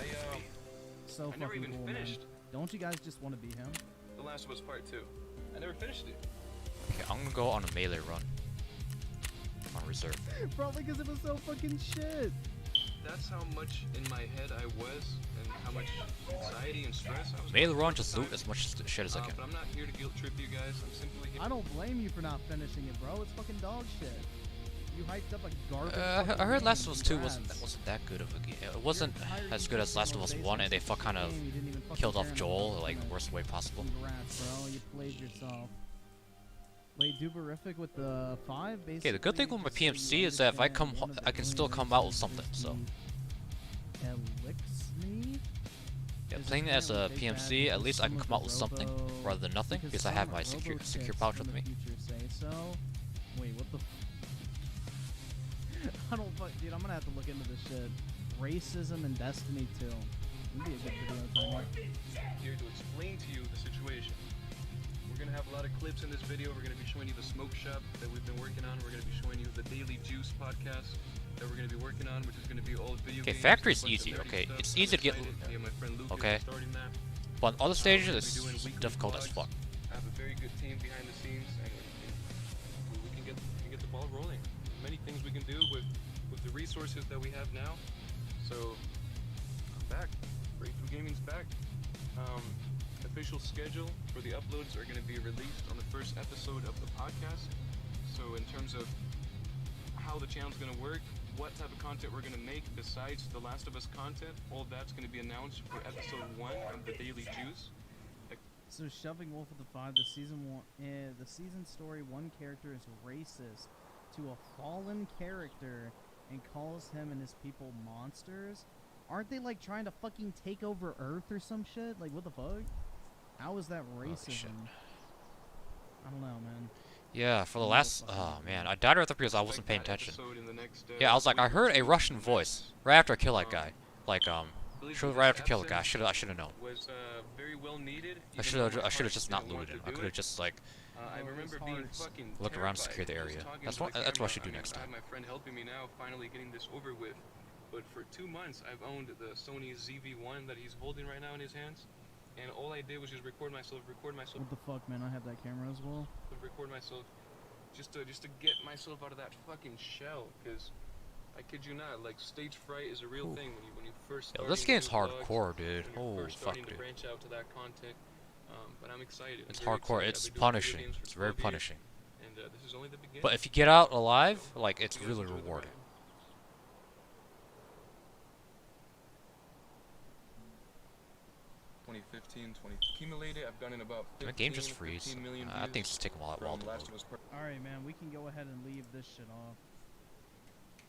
S3: So
S5: I never
S3: fucking
S5: even
S3: cool,
S5: finished
S3: man. Don't you guys just want to be him?
S5: The Last of Us Part 2. I never finished it.
S1: Okay, I'm gonna go on a melee run. On reserve.
S3: Probably because it was so fucking shit.
S5: That's how much in my head I was, and how much anxiety and stress I was.
S1: Melee
S5: going
S1: run,
S5: through
S1: just
S5: at the
S1: loot
S5: time.
S1: as much shit as I can.
S5: But I'm not here to guilt trip you guys. I'm simply here.
S3: I don't blame you for not finishing it, bro. It's fucking dog shit. You hyped up a garbage.
S1: I
S3: fucking
S1: heard
S3: game.
S1: Last of Us 2
S3: Congrats.
S1: wasn't that good of a game. It wasn't
S3: Your entire
S1: as good as Last of Us 1, and they kind of
S3: game, you didn't even fucking
S1: killed off
S3: care enough
S1: Joel
S3: to
S1: like
S3: finish.
S1: worst way possible.
S3: Congrats, bro. You played yourself. Wait, Duberific with the 5, basically.
S1: Okay, the good thing with my
S3: just so you
S1: PMC is that if I
S3: understand,
S1: come,
S3: one of the
S1: I can still come out with something. So
S3: Elixir?
S1: yeah,
S3: There's
S1: playing it as a
S3: apparently big
S1: PMC,
S3: bad
S1: at least I can
S3: some
S1: come
S3: of
S1: out with
S3: the
S1: something
S3: robo-
S1: rather than nothing because I
S3: some
S1: have my
S3: robo
S1: secure
S3: chicks
S1: pouch
S3: in
S1: with
S3: the
S1: me.
S3: future say so. Wait, what the? I don't fuck, dude. I'm gonna have to look into this shit. Racism in Destiny 2. It'd be a good video, Tony.
S5: Here to explain to you the situation. We're gonna have a lot of clips in this video. We're gonna be showing you the smoke shop that we've been working on. We're gonna be showing you the Daily Juice podcast that we're gonna be working on, which is gonna be all video
S1: Okay,
S5: games.
S1: factory's
S5: a bunch of
S1: easy,
S5: nerdy
S1: okay?
S5: stuff.
S1: It's
S5: I'm
S1: easy to get
S5: excited. Me and my friend Lucas
S1: okay?
S5: are starting that.
S1: But on other stages,
S5: We're gonna
S1: it's
S5: be doing weekly
S1: difficult as
S5: vlogs.
S1: fuck.
S5: I have a very good team behind the scenes, and we can get the ball rolling. Many things we can do with the resources that we have now. So I'm back. Breakthrough Gaming's back. Official schedule for the uploads are going to be released on the first episode of the podcast. So in terms of how the channel's going to work, what type of content we're going to make besides the Last of Us content, all that's going to be announced for episode 1 of the Daily Juice.
S3: So shoving Wolf with the 5, the season story, one character is racist to a fallen character and calls him and his people monsters. Aren't they like trying to fucking take over Earth or some shit? Like what the fuck? How is that racism?
S1: shit.
S3: I don't know, man.
S1: Yeah, for the
S3: No
S1: last,
S3: fucking
S1: oh
S3: idea.
S1: man, I died right there because I wasn't
S5: Expect
S1: paying
S5: that
S1: attention.
S5: episode in the next,
S1: Yeah, I was like, I
S5: week or
S1: heard a
S5: two.
S1: Russian voice right after I killed that guy. Like,
S5: believe
S1: sure,
S5: that
S1: right
S5: this
S1: after I killed the guy.
S5: absence
S1: I should have known.
S5: was very well needed.
S1: I
S5: even
S1: should
S5: though
S1: have
S5: my heart
S1: just not
S5: didn't want
S1: looted.
S5: to
S1: I
S5: do
S1: could have
S5: it.
S1: just like
S5: I
S3: Oh,
S5: remember
S3: his
S5: being
S3: heart.
S5: fucking
S1: look around,
S5: terrified,
S1: secure the
S5: just
S1: area.
S5: talking
S1: That's
S5: to
S1: what
S5: the
S1: that's what I
S5: camera.
S1: should do
S5: mean,
S1: next
S5: I
S1: time.
S5: have my friend helping me now, finally getting this over with. But for 2 months, I've owned the Sony ZV-1 that he's holding right now in his hands, and all I did was just record myself,
S3: What the fuck, man? I have that camera as well.
S5: just to get myself out of that fucking shell. Because I kid you not, like stage fright is a real
S1: Ooh.
S5: thing when you first.
S1: Yo,
S5: start
S1: this
S5: into
S1: game's
S5: vlogs,
S1: hardcore, dude.
S5: when you're
S1: Oh
S5: first
S1: fuck,
S5: starting to
S1: dude.
S5: branch out to that content. But I'm excited.
S1: It's
S5: I'm very
S1: hardcore.
S5: excited.
S1: It's
S5: I've been doing video
S1: punishing.
S5: games for
S1: It's very
S5: 12 years,
S1: punishing.
S5: And this is only the beginning.
S1: But if you get out alive, like it's
S5: You guys
S1: really
S5: enjoy the
S1: rewarding.
S5: ride. 2015, 20 accumulated. I've done in about 15,
S1: The game just freeze.
S5: 15 million
S1: I think
S5: views
S1: it's just taking a while to
S5: from
S1: load.
S5: Last of Us Part.
S3: Alright, man, we can go ahead and leave this shit off.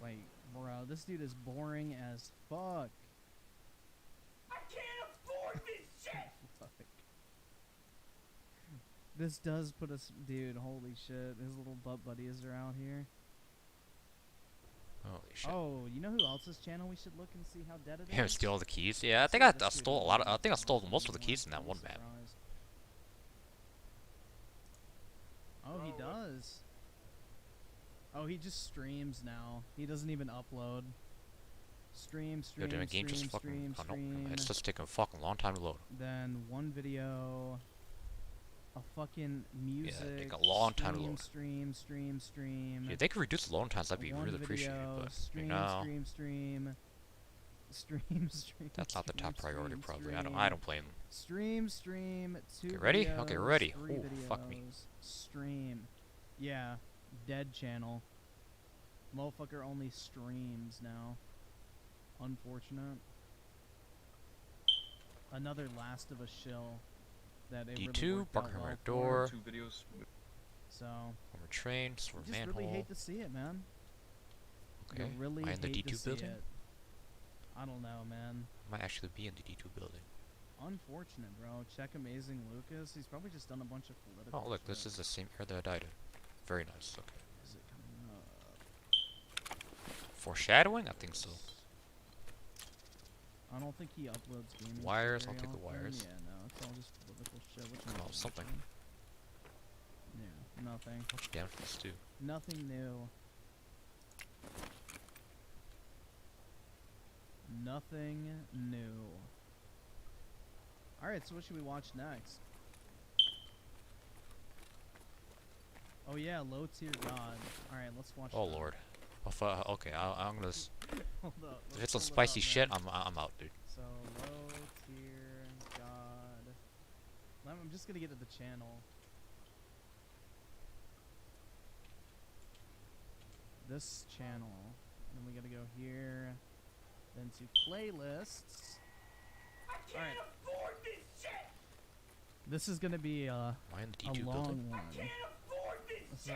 S3: Like, bro, this dude is boring as fuck. I can't afford this shit! Fuck. This does put us, dude. Holy shit! His little butt buddies are out here.
S1: Holy shit.
S3: Oh, you know who else's channel we should look and see how dead it is?
S1: Yeah, steal all the keys. Yeah, I
S3: Let's
S1: think
S3: see
S1: I,
S3: what
S1: I
S3: this dude
S1: stole a
S3: does
S1: lot of.
S3: on
S1: I think I
S3: his
S1: stole
S3: channel.
S1: most of the
S3: I'd
S1: keys in that
S3: be
S1: one map.
S3: surprised. Oh, he does. Oh, he just streams now. He doesn't even upload. Stream,
S1: Yo, did my game just fucking? Oh no, it's just taking a fucking long time to load.
S3: Then one video, a fucking music.
S1: take a long time to load.
S3: Stream.
S1: Yeah, they could reduce the load times. That'd be
S3: one
S1: really appreciated.
S3: video,
S1: But
S3: stream,
S1: you know,
S3: stream.
S1: that's not the top priority. Probably. I
S3: Stream.
S1: don't blame them.
S3: Stream. Two
S1: Okay, ready?
S3: videos,
S1: Okay, ready.
S3: three
S1: Ooh, fuck me.
S3: videos, Stream. Yeah, dead channel. Motherfucker only streams now. Unfortunate. Another Last of Us shill that it really
S1: D2,
S3: worked out
S1: Barker
S3: well
S1: Hammer
S3: for.
S1: door,
S5: 2 videos.
S3: So
S1: Armor train, sword
S3: I just
S1: manhole.
S3: really hate to see it, man.
S1: Okay,
S3: You really
S1: am I in the
S3: hate to
S1: D2
S3: see
S1: building?
S3: it. I don't know, man.
S1: I might actually be in the D2 building.
S3: Unfortunate, bro. Check Amazing Lucas. He's probably just done a bunch of political
S1: Oh look,
S3: shit.
S1: this is the same area that I died in. Very nice. Okay.
S3: Is it coming up?
S1: Foreshadowing? I think so.
S3: I don't think he uploads gaming. shit
S1: Wires, I'll
S3: very
S1: take the
S3: often.
S1: wires.
S3: Yeah, no, it's all just political shit. Which
S1: Come
S3: one
S1: on,
S3: is
S1: something.
S3: this one? Yeah, nothing.
S1: Much damage for this too.
S3: Nothing new. Nothing new. Alright, so what should we watch next? Oh yeah, Low Tier God. Alright, let's watch
S1: Oh
S3: that.
S1: lord. Okay, I'm gonna.
S3: Hold up,
S1: If
S3: let's
S1: it's some
S3: pull it
S1: spicy
S3: up,
S1: shit,
S3: man.
S1: I'm out, dude.
S3: So, Low Tier God. I'm just gonna get to the channel. This channel. Then we gotta go here. Then to playlists. Alright. This is gonna be
S1: Am I in the
S3: a
S1: D2
S3: long
S1: building?
S3: one. So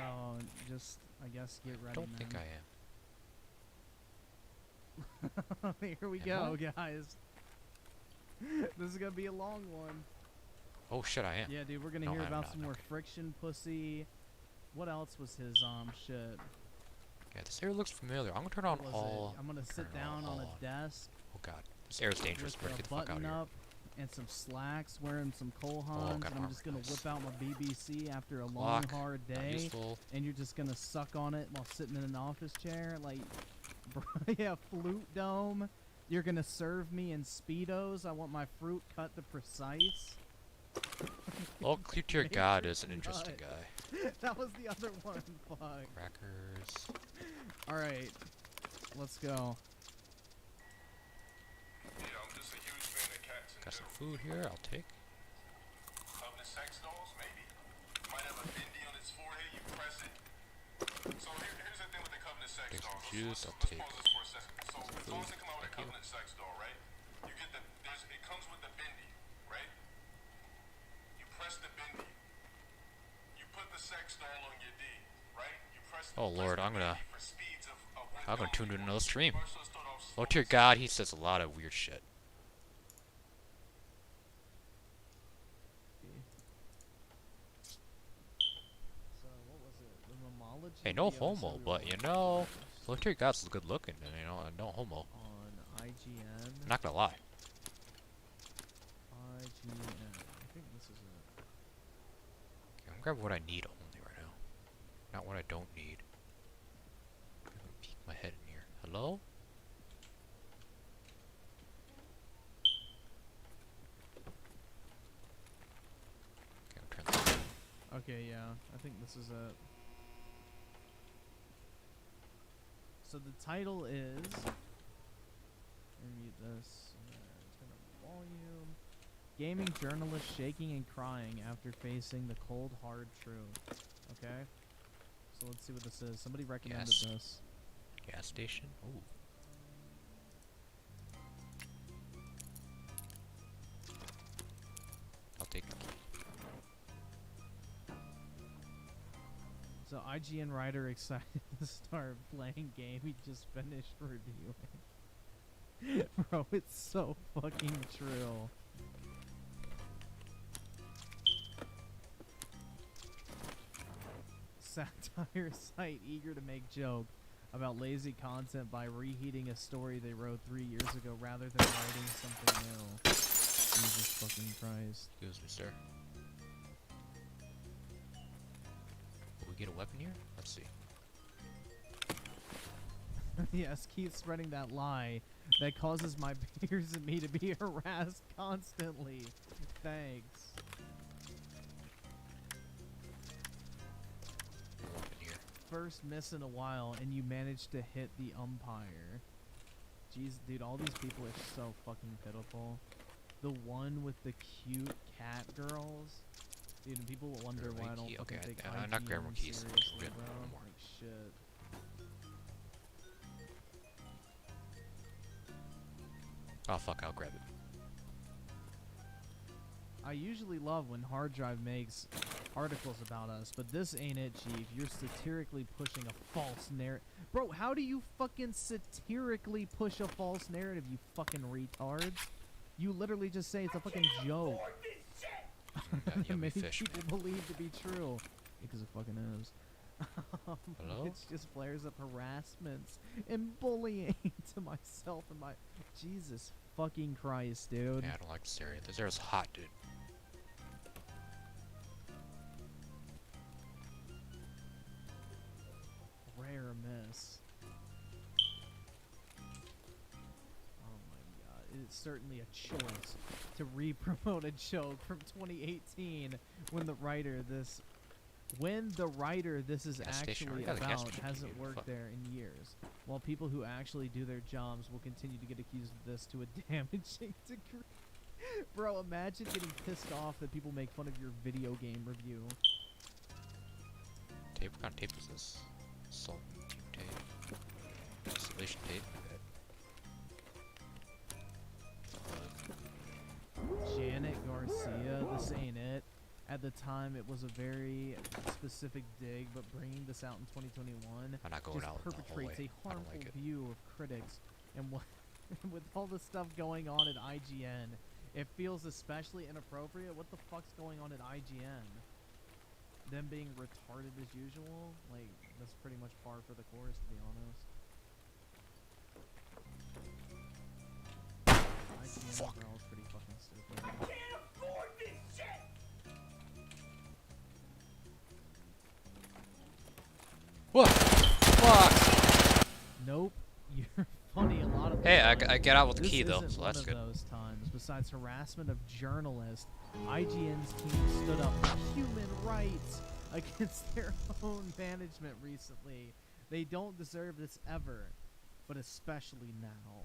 S3: just I guess get ready.
S1: Don't think I am.
S3: Here we
S1: Am
S3: go, guys. This is gonna be a long one.
S1: Oh shit, I am.
S3: Yeah, dude, we're gonna
S1: No,
S3: hear
S1: I'm
S3: about
S1: not,
S3: some more
S1: okay.
S3: friction pussy. What else was his shit?
S1: Yeah, this area looks familiar. I'm gonna turn on
S3: What was
S1: all.
S3: it? I'm gonna sit
S1: turn it
S3: down on
S1: all
S3: a desk
S1: Oh god, this area's dangerous.
S3: with
S1: Better
S3: a
S1: get the fuck out
S3: button
S1: of here.
S3: up and some slacks, wearing some Kohans,
S1: got
S3: and I'm
S1: armor,
S3: just gonna
S1: nice.
S3: whip out my BBC after a long,
S1: Lock,
S3: hard
S1: Not
S3: day,
S1: useful.
S3: and you're just gonna suck on it while sitting in an office chair, like, bro, yeah, flute dome. You're gonna serve me in Speedos. I want my fruit cut to precise.
S1: Oh, Clear Tier God is an
S3: Matrix
S1: interesting
S3: nut.
S1: guy.
S3: That was the other one. Fuck.
S1: Crackers.
S3: Alright. Let's go.
S6: Yeah, I'm just a huge fan of cats in
S1: Got some
S6: general.
S1: food here. I'll take.
S6: Covenant sex dolls, maybe. Might have a bindi on its forehead, you press it. So here's the thing with the Covenant sex
S1: Take some
S6: dolls.
S1: juice,
S6: Let's
S1: I'll
S6: pause
S1: take
S6: this for a second. So
S1: some
S6: as
S1: food.
S6: long as they come out with a
S1: Thank you.
S6: Covenant sex doll, right? You get it comes with the bindi, right? You press the bindi. You put the sex doll on your D, right? You press
S1: Oh
S6: press
S1: lord,
S6: the
S1: I'm gonna
S6: bindi for speeds of
S1: I'm gonna tune in another stream.
S6: First, let's start off
S1: Oh
S6: slow.
S1: dear God, he says a lot of weird shit.
S3: So, what was it? The Momology
S1: Hey, no
S3: video I said
S1: homo,
S3: we
S1: but
S3: were
S1: you
S3: watching
S1: know,
S3: first
S1: Look Tier God's good looking, and you know, no homo.
S3: on IGN.
S1: Not gonna lie.
S3: IGN. I think this is it.
S1: Okay, I'm grabbing what I need only right now, not what I don't need. I'm gonna peek my head in here. Hello? Okay, I'm turning this on.
S3: Okay, yeah. I think this is it. So the title is. Let me mute this. Turn up the volume. Gaming journalist shaking and crying after facing the cold, hard truth. Okay. So let's see what this is. Somebody recommended
S1: Yes.
S3: this.
S1: Gas station? Ooh. I'll take the key.
S3: So IGN writer excited to start playing game he just finished reviewing. Bro, it's so fucking true. satire site eager to make joke about lazy content by reheating a story they wrote 3 years ago rather than writing something new. Jesus fucking Christ.
S1: Excuse me, sir. Will we get a weapon here? Let's see.
S3: Yes, keep spreading that lie that causes my peers and me to be harassed constantly. Thanks.
S1: A weapon here.
S3: First miss in a while, and you managed to hit the umpire. Jeez, dude, all these people are so fucking pitiful. The one with the cute cat girls. Dude, and people wonder why I don't
S1: key.
S3: fucking
S1: Okay,
S3: take
S1: not
S3: IGN
S1: grammar keys.
S3: seriously,
S1: Good.
S3: bro.
S1: No more.
S3: Like, shit.
S1: Oh fuck, I'll grab it.
S3: I usually love when Hard Drive makes articles about us, but this ain't it, Chief. You're satirically pushing a false narrative. Bro, how do you fucking satirically push a false narrative, you fucking retards? You literally just say it's a fucking joke.
S1: Yummy
S3: Many
S1: fish,
S3: people believe to be true. Because it fucking is.
S1: Hello?
S3: It just flares up harassments and bullying to myself and my... Jesus fucking Christ, dude.
S1: Yeah, I don't like this area. This area's hot, dude.
S3: Rare miss. Oh my god. It's certainly a choice to re-promote a joke from 2018 when the writer this is
S1: Gas station.
S3: actually
S1: Yeah, the gas
S3: about
S1: station,
S3: hasn't
S1: dude.
S3: worked
S1: Fuck.
S3: there in years, while people who actually do their jobs will continue to get accused of this to a damaging degree. Bro, imagine getting pissed off that people make fun of your video game review.
S1: Tape? What kind of tape is this? Salt tape. Installation tape.
S3: Janet Garcia, this ain't it. At the time, it was a very specific dig, but bringing this out in 2021
S1: I'm not going
S3: just
S1: out in the
S3: perpetrates
S1: hallway.
S3: a
S1: I don't
S3: harmful
S1: like it.
S3: view of critics. And with all the stuff going on at IGN, it feels especially inappropriate. What the fuck's going on at IGN? Them being retarded as usual? Like, that's pretty much par for the course, to be honest. IGN
S1: Fuck.
S3: overall is pretty fucking stupid.
S1: What? Fuck!
S3: Nope. You're funny a lot of
S1: Hey,
S3: the time.
S1: I get out with the
S3: This
S1: key though,
S3: isn't
S1: so
S3: one
S1: that's
S3: of
S1: good.
S3: those times. Besides harassment of journalists, IGN's team stood up for human rights against their own management recently. They don't deserve this ever, but especially now.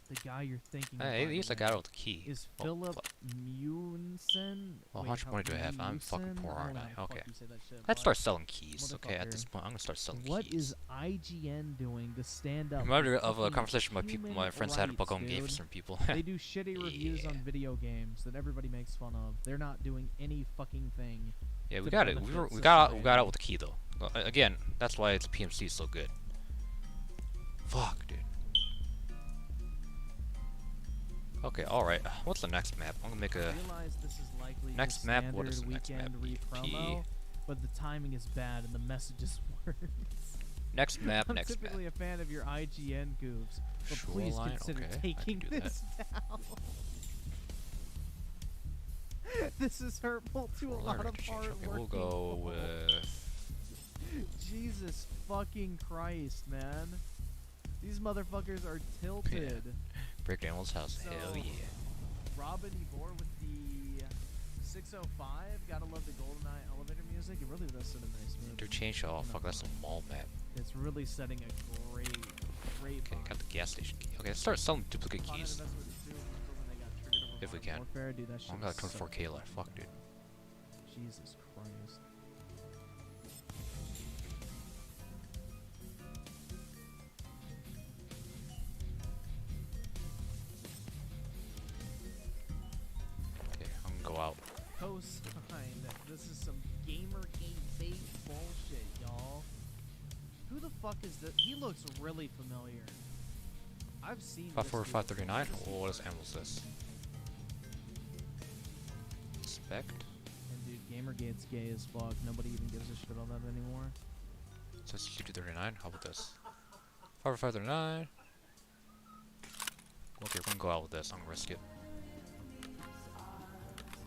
S3: The guy you're thinking of,
S1: Hey,
S3: by
S1: at least
S3: the
S1: I got
S3: way,
S1: out with the key.
S3: is
S1: Oh,
S3: Philip
S1: fuck.
S3: Munson.
S1: Well,
S3: Wait,
S1: how much money do I have? I'm fucking
S3: Munson?
S1: poor,
S3: I don't
S1: aren't
S3: know
S1: I?
S3: how the fuck
S1: Okay.
S3: you say that shit,
S1: Let's
S3: but
S1: start selling keys, okay? At
S3: motherfucker.
S1: this point, I'm gonna start selling
S3: What
S1: keys.
S3: is IGN doing to stand up?
S1: Remember
S3: for
S1: of a
S3: fucking
S1: conversation my
S3: human
S1: friends had about
S3: rights,
S1: going gay for
S3: dude?
S1: certain people.
S3: They do shitty reviews on
S1: Yeah.
S3: video games that everybody makes fun of. They're not doing any fucking thing.
S1: Yeah, we
S3: to
S1: got it.
S3: benefit
S1: We got out
S3: society.
S1: with the key though. Again, that's why its PMC is so good. Fuck, dude. Okay, alright. What's the next map? I'm gonna make a...
S3: Realize this is likely
S1: Next
S3: just
S1: map, what is
S3: standard
S1: the next map?
S3: weekend re-promo, but the timing is bad and the message is worse.
S1: Next map,
S3: I'm
S1: next map.
S3: typically a fan of your IGN goofs, but please
S1: Shoreline,
S3: consider
S1: okay, I
S3: taking
S1: can do
S3: this down. This is hurtful to a
S1: Shoreline
S3: lot of
S1: interchange. Okay,
S3: hard-working
S1: we'll go
S3: people.
S1: with...
S3: Jesus fucking Christ, man. These motherfuckers are tilted.
S1: Break Animal's house.
S3: So,
S1: Hell yeah.
S3: Robin Ebor with the 605. Gotta love the GoldenEye elevator music. It really does set a nice mood.
S1: Interchange. Oh, fuck, that's a mall map.
S3: It's really setting a great
S1: Okay,
S3: vibe.
S1: got the gas station key. Okay, let's start selling duplicate
S3: Fought an
S1: keys.
S3: investment with Sue when they got triggered over
S1: If we
S3: Modern
S1: can.
S3: Warfare. Dude, that shit
S1: I got
S3: was so
S1: 24K left. Fuck, dude.
S3: Jesus Christ.
S1: Okay, I'm gonna go out.
S3: Cosign. This is some Gamergate bait bullshit, y'all. Who the fuck is this? He looks really familiar. I've seen this dude
S1: 54539.
S3: before.
S1: Oh, what is animals this? Inspect.
S3: And dude, Gamergate's gay as fuck. Nobody even gives a shit on that anymore.
S1: Says 5239. How about this? 5539. Okay, we're gonna go out with this. I'm gonna risk it.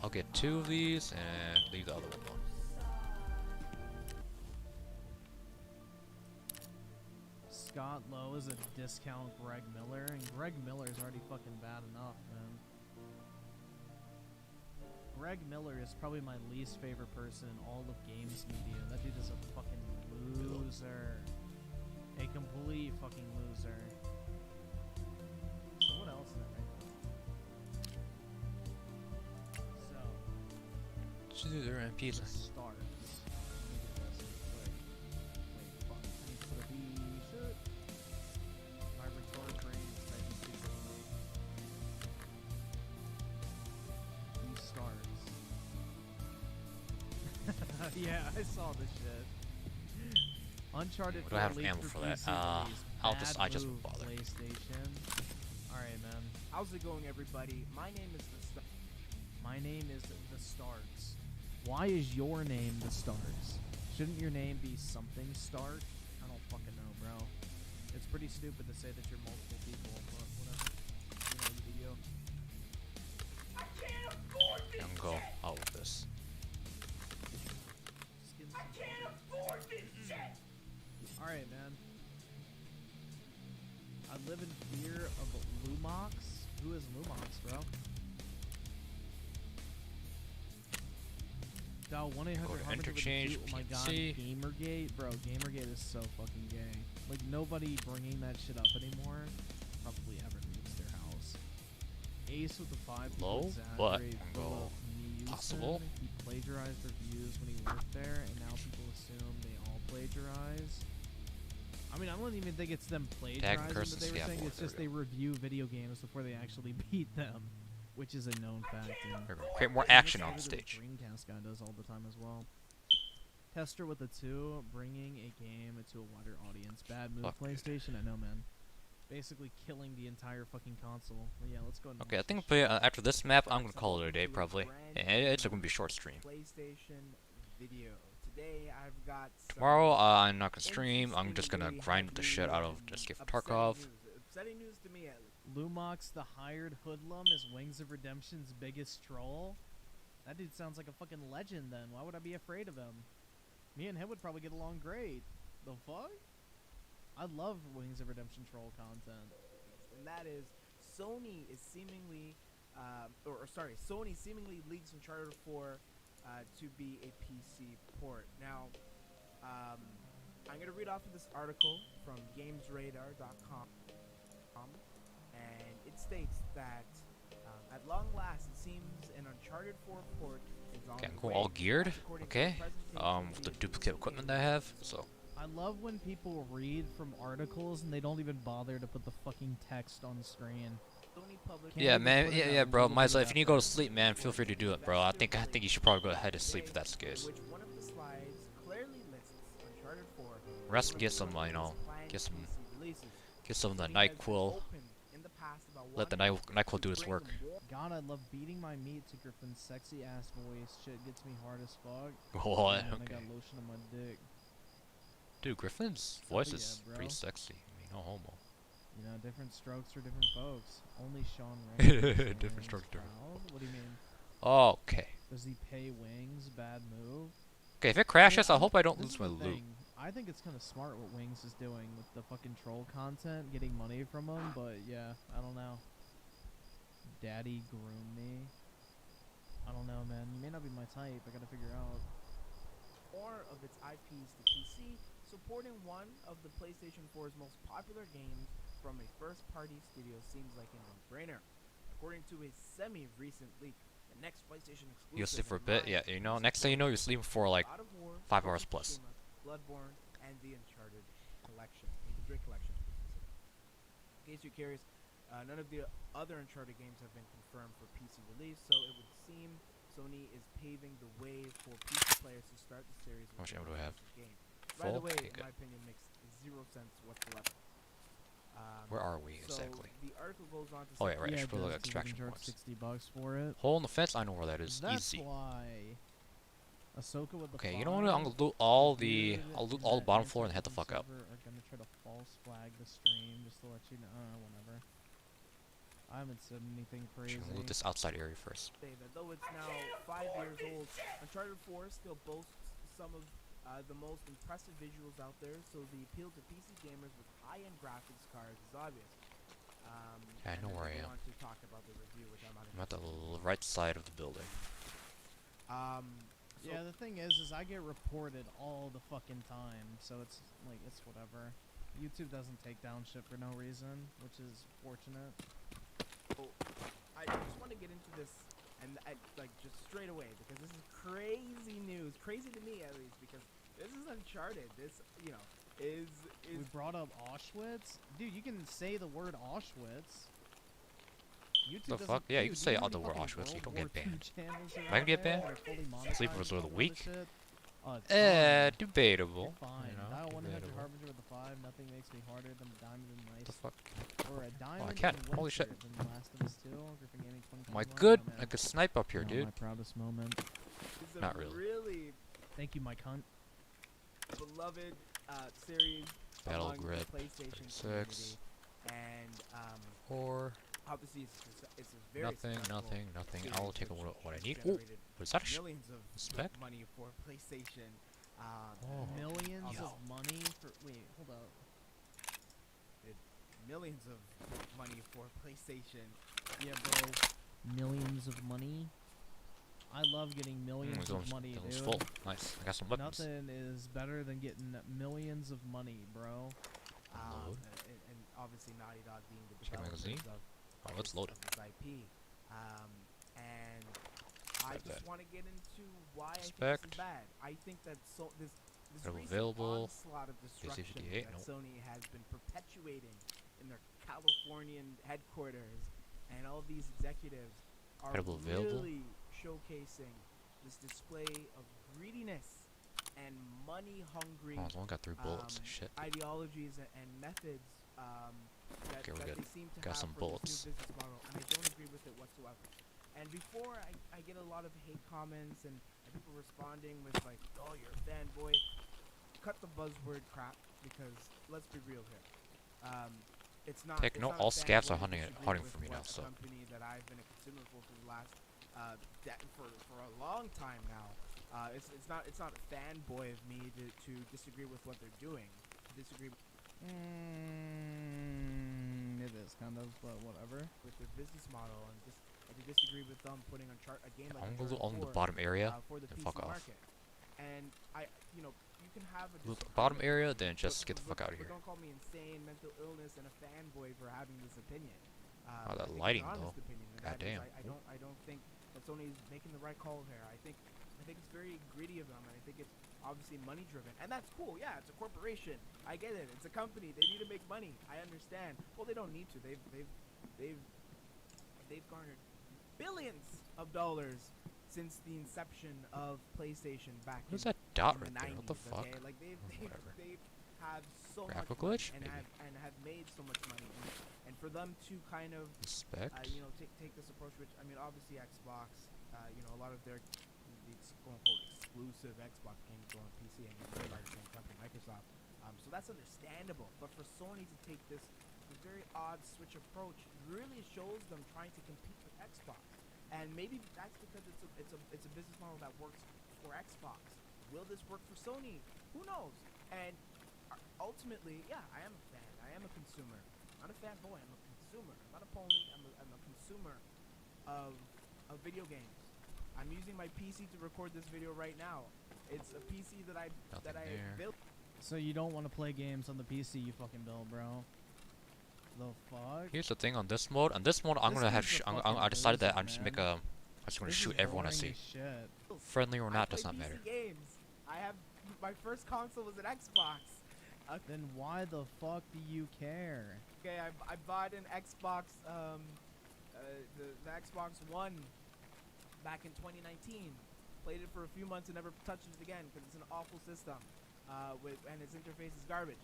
S1: I'll get 2 of these and leave the other one alone.
S3: Scott Lowe is a discount Greg Miller, and Greg Miller is already fucking bad enough, man. Greg Miller is probably my least favorite person in all of games media. That dude is a fucking loser. A complete fucking loser. So what else is there right now? So,
S1: Should do their MPs.
S3: the start. Wait, fuck. I need to put a B. Shit. My retard brain is typing super slow. These starts. Yeah, I saw this shit. Uncharted
S1: What do I have
S3: 4
S1: ammo
S3: leaked
S1: for that?
S3: PC release.
S1: I'll just-
S3: Bad
S1: I just
S3: move,
S1: won't bother.
S3: PlayStation. Alright, man.
S7: How's it going, everybody? My name is the
S3: My name is The Starks. Why is your name The Starks? Shouldn't your name be something Stark? I don't fucking know, bro. It's pretty stupid to say that you're multiple people, but whatever. You know, you.
S1: I'm gonna go out with this.
S3: Alright, man. I live in fear of Lumox. Who is Lumox, bro? Dial 1-800
S1: Go to
S3: Harmony
S1: interchange,
S3: with a T. Oh my god,
S1: PNC.
S3: Gamergate? Bro, Gamergate is so fucking gay. Like, nobody bringing that shit up anymore probably ever leaves their house. Ace with the 5 people
S1: Low, but
S3: exaggerate
S1: I'm gonna go
S3: Philip
S1: possible.
S3: Newson. He plagiarized reviews when he worked there, and now people assume they all plagiarize. I mean, I don't even think it's them plagiarizing, but
S1: curses,
S3: they were
S1: yeah,
S3: saying
S1: boy,
S3: it's
S1: there
S3: just
S1: we
S3: they review video games before they actually beat them, which is a known fact. And
S1: We're gonna create more
S3: and
S1: action
S3: this
S1: on the
S3: literally
S1: stage.
S3: the Dreamcast guy does all the time as well. Tester with a 2, bringing a game to a wider audience. Bad move,
S1: Fuck, dude.
S3: PlayStation. I know, man. Basically killing the entire fucking console. But yeah, let's go. and
S1: Okay, I
S3: watch
S1: think
S3: this
S1: play,
S3: shit.
S1: after this map, I'm gonna call it a day probably. And it's gonna be a short stream.
S7: PlayStation video. Today I've got some
S1: Tomorrow, I'm not gonna stream. I'm just gonna
S7: interestingly
S1: grind the shit out of
S7: heavy,
S1: Escape from
S7: upsetting
S1: Tarkov.
S7: news. Upsetting news to me, at least.
S3: Lumox, the hired hoodlum, is Wings of Redemption's biggest troll. That dude sounds like a fucking legend. Then why would I be afraid of him? Me and him would probably get along great. The fuck? I love Wings of Redemption troll content.
S7: And that is Sony is seemingly, Sony seemingly leaks Uncharted 4 to be a PC port. Now, I'm gonna read off of this article from GamesRadar.com, and it states that at long last, it seems an Uncharted 4 port is on
S1: Okay, I'm
S7: the
S1: going
S7: way.
S1: all geared.
S7: That's according to
S1: Okay.
S7: a presentation
S1: With the
S7: via
S1: duplicate equipment that I have. So
S3: I love when people read from articles and they don't even bother to put the fucking text on screen.
S7: Sony published
S3: Can't
S1: yeah,
S3: even
S1: man.
S3: put it
S1: Yeah,
S3: out.
S1: bro.
S3: People
S1: Might
S3: do
S1: as well. If
S3: that
S1: you need to go to
S3: for
S1: sleep, man, feel free to do it, bro. I think you should probably go ahead and sleep if that's the case.
S7: which one of the slides clearly lists Uncharted 4
S1: Rest and get some, you know, get some of the NyQuil. Let the NyQuil do its work.
S3: God, I love beating my meat to Griffin's sexy ass voice. Shit gets me hard as fuck.
S1: What?
S3: Man, I
S1: Okay.
S3: got lotion on my dick.
S1: Dude, Griffin's
S3: So,
S1: voice
S3: yeah,
S1: is
S3: bro.
S1: pretty sexy. I mean, no homo.
S3: You know, different strokes for different folks. Only Sean Rayner.
S1: Different strokes, different
S3: What do you mean?
S1: Okay.
S3: Does he pay Wings? Bad move.
S1: Okay, if it crashes, I
S3: mean,
S1: hope I don't
S3: this
S1: lose
S3: is
S1: my
S3: the
S1: loot.
S3: thing. I think it's kind of smart what Wings is doing with the fucking troll content, getting money from them. But yeah, I don't know. Daddy groom me. I don't know, man. You may not be my type. I gotta figure out.
S7: More of its IPs to PC, supporting one of the PlayStation 4's most popular games from a first-party studio seems like a no-brainer. According to a semi-recent leak, the next PlayStation exclusive
S1: You'll sleep for a
S7: in
S1: bit.
S7: line
S1: Yeah,
S7: is
S1: you know, next thing you know, you're sleeping for like
S7: God of War,
S1: 5
S7: Ghost
S1: hours
S7: of
S1: plus.
S7: Tsushima, Bloodborne, and the Uncharted collection, the Drake collection. In case you're curious, none of the other Uncharted games have been confirmed for PC release, so it would seem Sony is paving the way for PC players to start the series
S1: How much
S7: with
S1: ammo do I have?
S7: the game. By the
S1: Full?
S7: way,
S1: Okay,
S7: in
S1: good.
S7: my opinion, makes zero sense whatsoever.
S1: Where are we
S7: So
S1: exactly?
S7: the article goes on to
S1: Oh,
S7: say
S1: yeah, right. I
S3: Yeah,
S1: should put like
S3: does, 'cause you can
S1: extraction
S3: charge
S1: points.
S3: $60 for it.
S1: Hole in the fence. I know where that is.
S3: That's
S1: Easy.
S3: why. Ahsoka with the
S1: Okay, you know what? I'm
S3: five,
S1: gonna loot all
S3: Beard,
S1: I'll loot
S3: and
S1: all the
S3: that
S1: bottom floor and
S3: Answer
S1: head the
S3: from
S1: fuck up.
S3: server are gonna try to false flag the stream just to let you know. Whatever. I haven't said anything
S1: Actually,
S3: crazy.
S1: I'm gonna loot this outside area first.
S7: Say that though it's now 5 years old, Uncharted 4 still boasts some of the most impressive visuals out there, so the appeal to PC gamers with high-end graphics cards is obvious.
S1: Yeah, I know
S7: and then
S1: where
S7: we
S1: I
S7: go
S1: am.
S7: on to talk about the review, which I'm not
S1: I'm at the
S7: interested in.
S1: right side of the building.
S7: So
S3: Yeah, the thing is I get reported all the fucking time, so it's like it's whatever. YouTube doesn't take down shit for no reason, which is fortunate.
S7: I just want to get into this and like just straight away because this is crazy news, crazy to me at least, because this is Uncharted. This, you know, is
S3: We brought up Auschwitz, dude. You can say the word Auschwitz. YouTube
S1: The fuck?
S3: doesn't-
S1: Yeah, you
S3: dude,
S1: can say
S3: know how
S1: the
S3: many
S1: word
S3: fucking
S1: Auschwitz, you
S3: World
S1: don't
S3: War
S1: get banned.
S3: II channels are
S1: Am I gonna
S3: out
S1: get
S3: there
S1: banned?
S3: that are fully
S1: Sleepers
S3: monetizing
S1: of the
S3: all
S1: week?
S3: this shit?
S1: Debatable.
S3: You're fine.
S1: You know,
S3: Dial 100
S1: debatable.
S3: Harbinger with the 5. Nothing makes me harder than a diamond in
S1: What
S3: nice.
S1: the fuck?
S3: Or a diamond
S1: can.
S3: in
S1: Holy shit.
S3: winter than Last of Us 2. Griffin Gaming 2021.
S1: My good,
S3: Oh, man.
S1: I could snipe up here,
S3: Oh,
S1: dude.
S3: my proudest moment.
S7: is a
S1: Not really.
S7: really
S3: Thank you, my cunt.
S7: beloved series
S1: Battle
S7: among
S1: Grid,
S7: the PlayStation
S1: 36.
S7: community, and
S1: Or
S7: obviously it's a very
S1: nothing,
S7: successful
S1: nothing.
S7: series
S1: I'll take
S7: which
S1: what I need. Ooh,
S7: generated
S1: what is that?
S7: millions of
S1: spec?
S7: money for PlayStation.
S1: Oh.
S3: Millions
S1: Yo.
S3: of money for. Wait, hold up.
S7: Millions of money for PlayStation.
S3: Yeah, bro. Millions of money. I love getting millions of money,
S1: It's
S3: dude.
S1: full. Nice. I got some weapons.
S3: Nothing is better than getting millions of money, bro.
S1: Load.
S7: And obviously Naughty Dog being the
S1: Check
S7: developers
S1: magazine.
S7: of
S1: Oh, let's load it.
S7: this IP. And I
S1: Right
S7: just
S1: there.
S7: want to get into why I think
S1: Respect.
S7: this is bad. I think that this
S1: Available.
S7: recent onslaught of destruction
S1: 58,
S7: that
S1: nope.
S7: Sony has been perpetuating in their Californian headquarters, and all these executives are
S1: Available.
S7: really showcasing this display of greediness and money-hungry
S1: Oh, it's only got 3 bullets. Shit.
S7: ideologies and methods that,
S1: Okay, we're
S7: that
S1: good.
S7: they seem to
S1: Got
S7: have
S1: some
S7: for
S1: bullets.
S7: this new business model, and I don't agree with it whatsoever. And before I get a lot of hate comments and people responding with like, "Oh, you're a fanboy," cut the buzzword crap, because let's be real here. It's not.
S1: Take
S7: it's
S1: note,
S7: not a
S1: all scabs are
S7: fanboy to
S1: hunting
S7: disagree
S1: for me
S7: with
S1: now,
S7: what
S1: so.
S7: a company that I've been a consumer for the last for a long time now. It's not a fanboy of me to disagree with what they're doing. To disagree
S3: It is kind of, but whatever.
S7: with their business model and to disagree with them putting a game like
S1: I'm gonna loot
S7: Uncharted
S1: on the
S7: 4,
S1: bottom area
S7: for the
S1: and
S7: PC
S1: fuck off.
S7: market. And you can have a
S1: Loot the bottom area,
S7: disagreement,
S1: then just get the fuck out of
S7: but
S1: here.
S7: don't call me insane, mental illness, and a fanboy for having this opinion.
S1: Oh, that
S7: I think it's
S1: lighting,
S7: an honest
S1: though.
S7: opinion, and that is
S1: Goddamn.
S7: I don't think that Sony's making the right call here. I think it's very greedy of them, and I think it's obviously money driven, and that's cool. Yeah, it's a corporation. I get it. It's a company. They need to make money. I understand. Well, they don't need to. They've garnered billions of dollars since the inception of PlayStation back
S1: What is
S7: in
S1: that dot
S7: in
S1: right
S7: the
S1: there? What the
S7: 90s,
S1: fuck?
S7: okay? Like they
S1: Whatever.
S7: have so
S1: Graphical
S7: much
S1: glitch?
S7: money
S1: Maybe.
S7: and have made so much money, and for them to kind of
S1: Inspect.
S7: take this approach, which I mean, obviously Xbox, a lot of their quote unquote exclusive Xbox games go on PC and they're by the same company, Microsoft. So that's understandable. But for Sony to take this very odd switch approach really shows them trying to compete with Xbox. And maybe that's because it's a business model that works for Xbox. Will this work for Sony? Who knows? And ultimately, yeah, I am a fan. I am a consumer. I'm not a fanboy. I'm a consumer. I'm not a pony. I'm a consumer of video games. I'm using my PC to record this video right now. It's a PC that I
S1: Nothing there.
S7: built.
S3: So you don't want to play games on the PC you fucking build, bro? The fuck?
S1: Here's the thing on this mode. On this mode, I'm
S3: This
S1: gonna have.
S3: game's a
S1: I
S3: fucking
S1: decided that
S3: loser,
S1: I'm just
S3: man.
S1: make a. I'm just gonna
S3: This
S1: shoot
S3: is
S1: everyone I
S3: boring
S1: see.
S3: as shit.
S1: Friendly or not
S7: I
S1: does
S7: play
S1: not matter.
S7: PC games. I have my first console was an Xbox.
S3: Then why the fuck do you care?
S7: Okay, I bought an Xbox, the Xbox One back in 2019. Played it for a few months and never touched it again because it's an awful system, and its interface is garbage.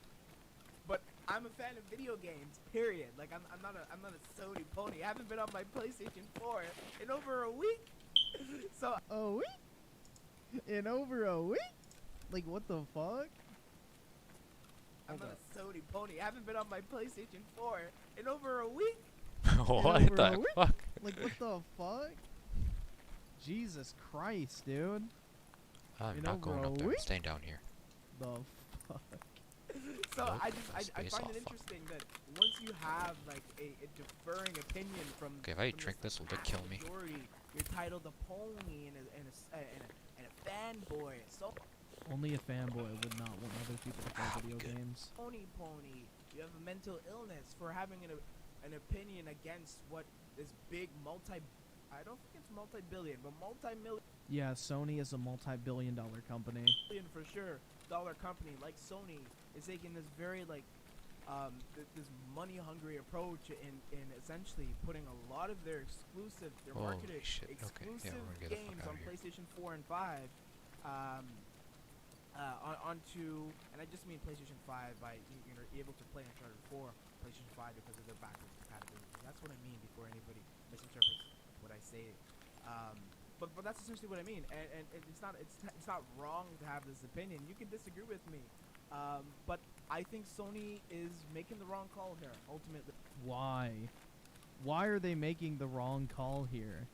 S7: But I'm a fan of video games. Period. Like I'm not a Sony pony. I haven't been on my PlayStation 4 in over a week. So
S3: Oh, In over a week? Like, what the fuck?
S7: I'm
S3: Hold
S7: not
S3: up.
S7: a Sony pony. I haven't been on my PlayStation 4 in over a week.
S1: What
S3: over a
S1: the
S3: week?
S1: fuck?
S3: Like, what the fuck? Jesus Christ, dude.
S1: I'm
S3: In
S1: not
S3: over
S1: going
S3: a
S1: up there. I'm
S3: week?
S1: staying down here.
S3: The fuck?
S7: So
S1: Nope,
S7: I just I
S1: space
S7: find
S1: off.
S7: it interesting that once you have like a deferring opinion from
S1: Okay, if I
S7: from
S1: drink this, will it
S7: vast
S1: kill me?
S7: majority, you're titled a pony and a fanboy. So
S3: Only a fanboy would not want other people to play video
S1: good.
S3: games.
S7: pony. You have a mental illness for having an opinion against what this big I don't think it's multi-billion, but multi-million
S3: Yeah, Sony is a multi-billion-dollar company.
S7: for sure dollar company like Sony is taking this very like this money hungry approach in essentially putting a lot of their
S1: Holy
S7: marketed
S1: shit, okay, yeah,
S7: exclusive
S1: we're gonna get the fuck
S7: games
S1: outta
S7: on
S1: here.
S7: PlayStation 4 and 5 onto, and I just mean PlayStation 5 by you're able to play Uncharted 4 PlayStation 5 because of their backwards compatibility. That's what I mean before anybody misinterprets what I say. But that's essentially what I mean, and it's not wrong to have this opinion. You can disagree with me, but I think Sony is making the wrong call here. Ultimately,
S3: Why? Why are they making the wrong call here?